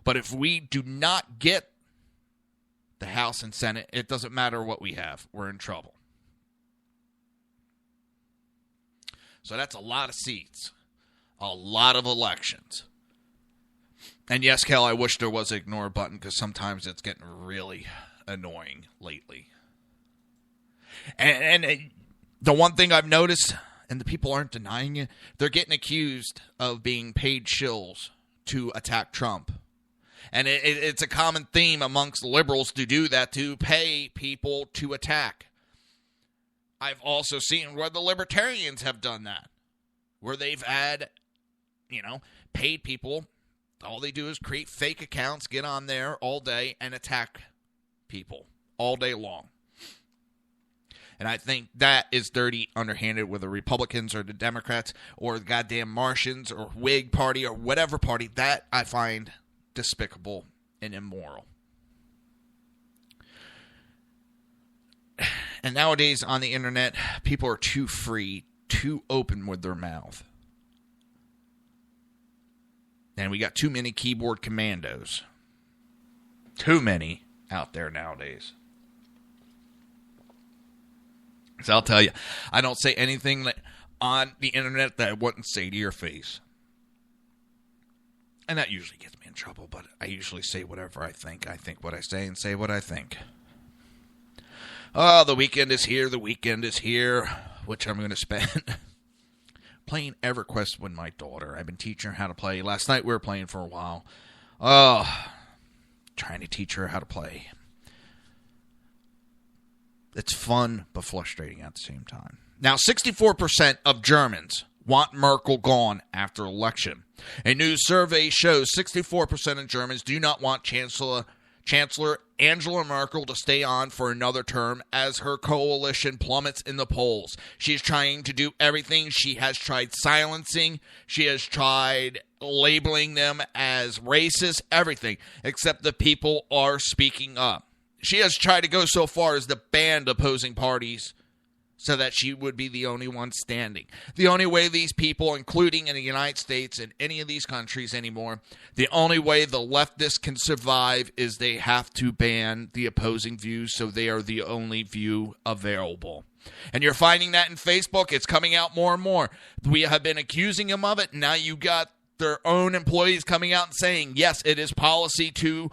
But if we do not get the House and Senate, it doesn't matter what we have. We're in trouble. So that's a lot of seats. A lot of elections. And yes, Kel, I wish there was an ignore button because sometimes it's getting really annoying lately. And the one thing I've noticed, and the people aren't denying it, they're getting accused of being paid shills to attack Trump. And it's a common theme amongst liberals to do that, to pay people to attack. I've also seen where the libertarians have done that, where they've had, paid people. All they do is create fake accounts, get on there all day, and attack people all day long. And I think that is dirty, underhanded, whether the Republicans or the Democrats or the goddamn Martians or Whig Party or whatever party. That I find despicable and immoral. And nowadays on the internet, people are too free, too open with their mouth. And we got too many keyboard commandos. Too many out there nowadays. So I'll tell you, I don't say anything on the internet that I wouldn't say to your face. And that usually gets me in trouble, but I usually say whatever I think. I think what I say and say what I think. Oh, the weekend is here. The weekend is here, which I'm going to spend playing EverQuest with my daughter. I've been teaching her how to play. Last night we were playing for a while. Oh, trying to teach her how to play. It's fun, but frustrating at the same time. Now, 64% of Germans want Merkel gone after election. A new survey shows 64% of Germans do not want Chancellor Angela Merkel to stay on for another term as her coalition plummets in the polls. She is trying to do everything. She has tried silencing. She has tried labeling them as racist, everything, except the people are speaking up. She has tried to go so far as to ban opposing parties so that she would be the only one standing. The only way these people, including in the United States and any of these countries anymore, the only way the leftists can survive is they have to ban the opposing views so they are the only view available. And you're finding that in Facebook. It's coming out more and more. We have been accusing them of it. Now you got their own employees coming out and saying, yes, it is policy to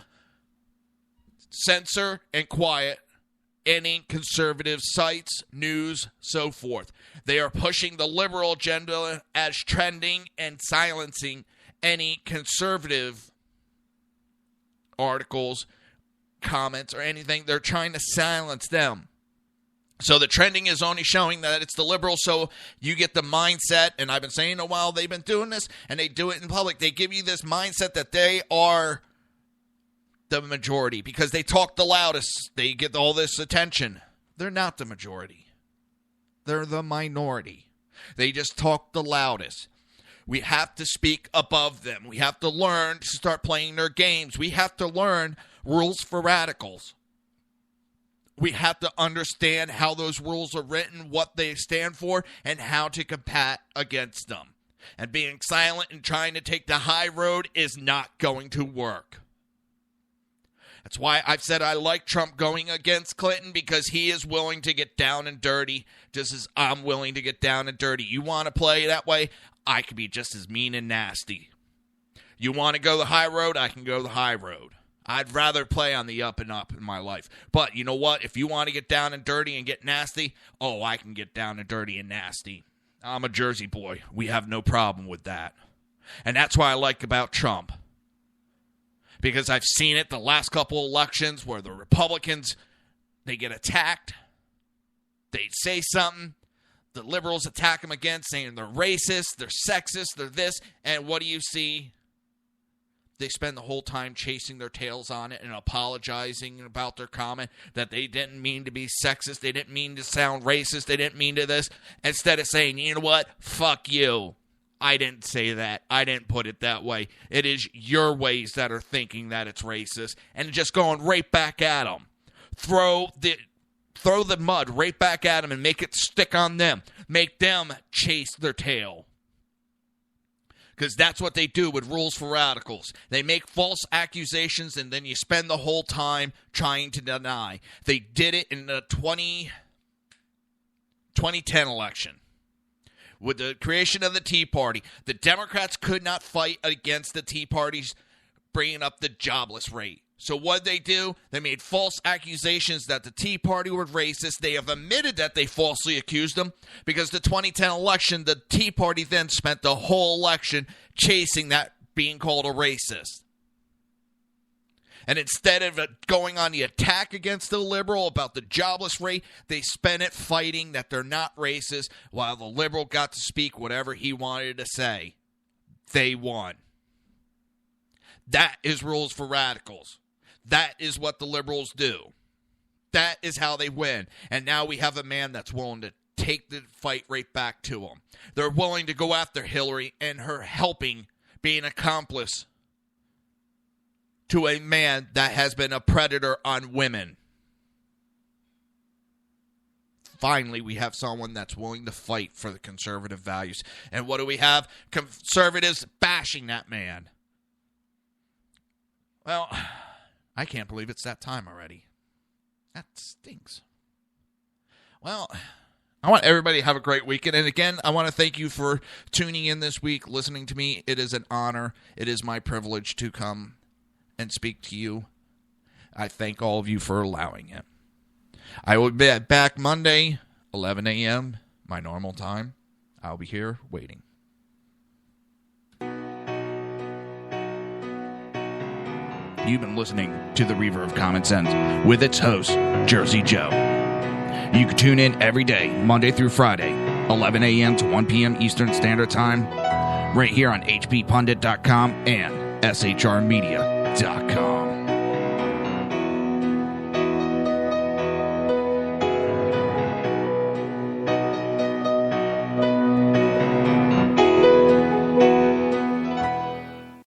censor and quiet any conservative sites, news, so forth. They are pushing the liberal agenda as trending and silencing any conservative articles, comments, or anything. They're trying to silence them. So the trending is only showing that it's the liberals, so you get the mindset, and I've been saying a while they've been doing this, and they do it in public. They give you this mindset that they are the majority because they talk the loudest. They get all this attention. They're not the majority. They're the minority. They just talk the loudest. We have to speak above them. We have to learn to start playing their games. We have to learn rules for radicals. We have to understand how those rules are written, what they stand for, and how to combat against them. And being silent and trying to take the high road is not going to work. That's why I've said I like Trump going against Clinton, because he is willing to get down and dirty just as I'm willing to get down and dirty. You want to play that way? I can be just as mean and nasty. You want to go the high road? I can go the high road. I'd rather play on the up and up in my life. But you know what? If you want to get down and dirty and get nasty, I can get down and dirty and nasty. I'm a Jersey boy. We have no problem with that. And that's what I like about Trump. Because I've seen it the last couple elections where the Republicans, they get attacked. They say something. The liberals attack them again, saying they're racist, they're sexist, they're this. And what do you see? They spend the whole time chasing their tails on it and apologizing about their comment that they didn't mean to be sexist, they didn't mean to sound racist, they didn't mean to this. Instead of saying, you know what, fuck you. I didn't say that. I didn't put it that way. It is your ways that are thinking that it's racist. And just going right back at them. Throw the mud right back at them and make it stick on them. Make them chase their tail. Because that's what they do with rules for radicals. They make false accusations and then you spend the whole time trying to deny. They did it in the 2010 election. With the creation of the Tea Party, the Democrats could not fight against the Tea Party's bringing up the jobless rate. So what did they do? They made false accusations that the Tea Party were racist. They have admitted that they falsely accused them because the 2010 election, the Tea Party then spent the whole election chasing that being called a racist. And instead of going on the attack against the liberal about the jobless rate, they spent it fighting that they're not racist while the liberal got to speak whatever he wanted to say. They won. That is rules for radicals. That is what the liberals do. That is how they win. And now we have a man that's willing to take the fight right back to him. They're willing to go after Hillary and her helping be an accomplice to a man that has been a predator on women. Finally, we have someone that's willing to fight for the conservative values. And what do we have? Conservatives bashing that man. Well, I can't believe it's that time already. That stinks. Well, I want everybody to have a great weekend. And again, I want to thank you for tuning in this week, listening to me. It is an honor. It is my privilege to come and speak to you. I thank all of you for allowing it. I will be back Monday, 11 a.m., my normal time. I'll be here waiting. You've been listening to the Reaver of Common Sense with its host, Jersey Joe. You can tune in every day, Monday through Friday, 11 a.m. to 1 p.m. Eastern Standard Time, right here on hppundit.com and shrmedia.com.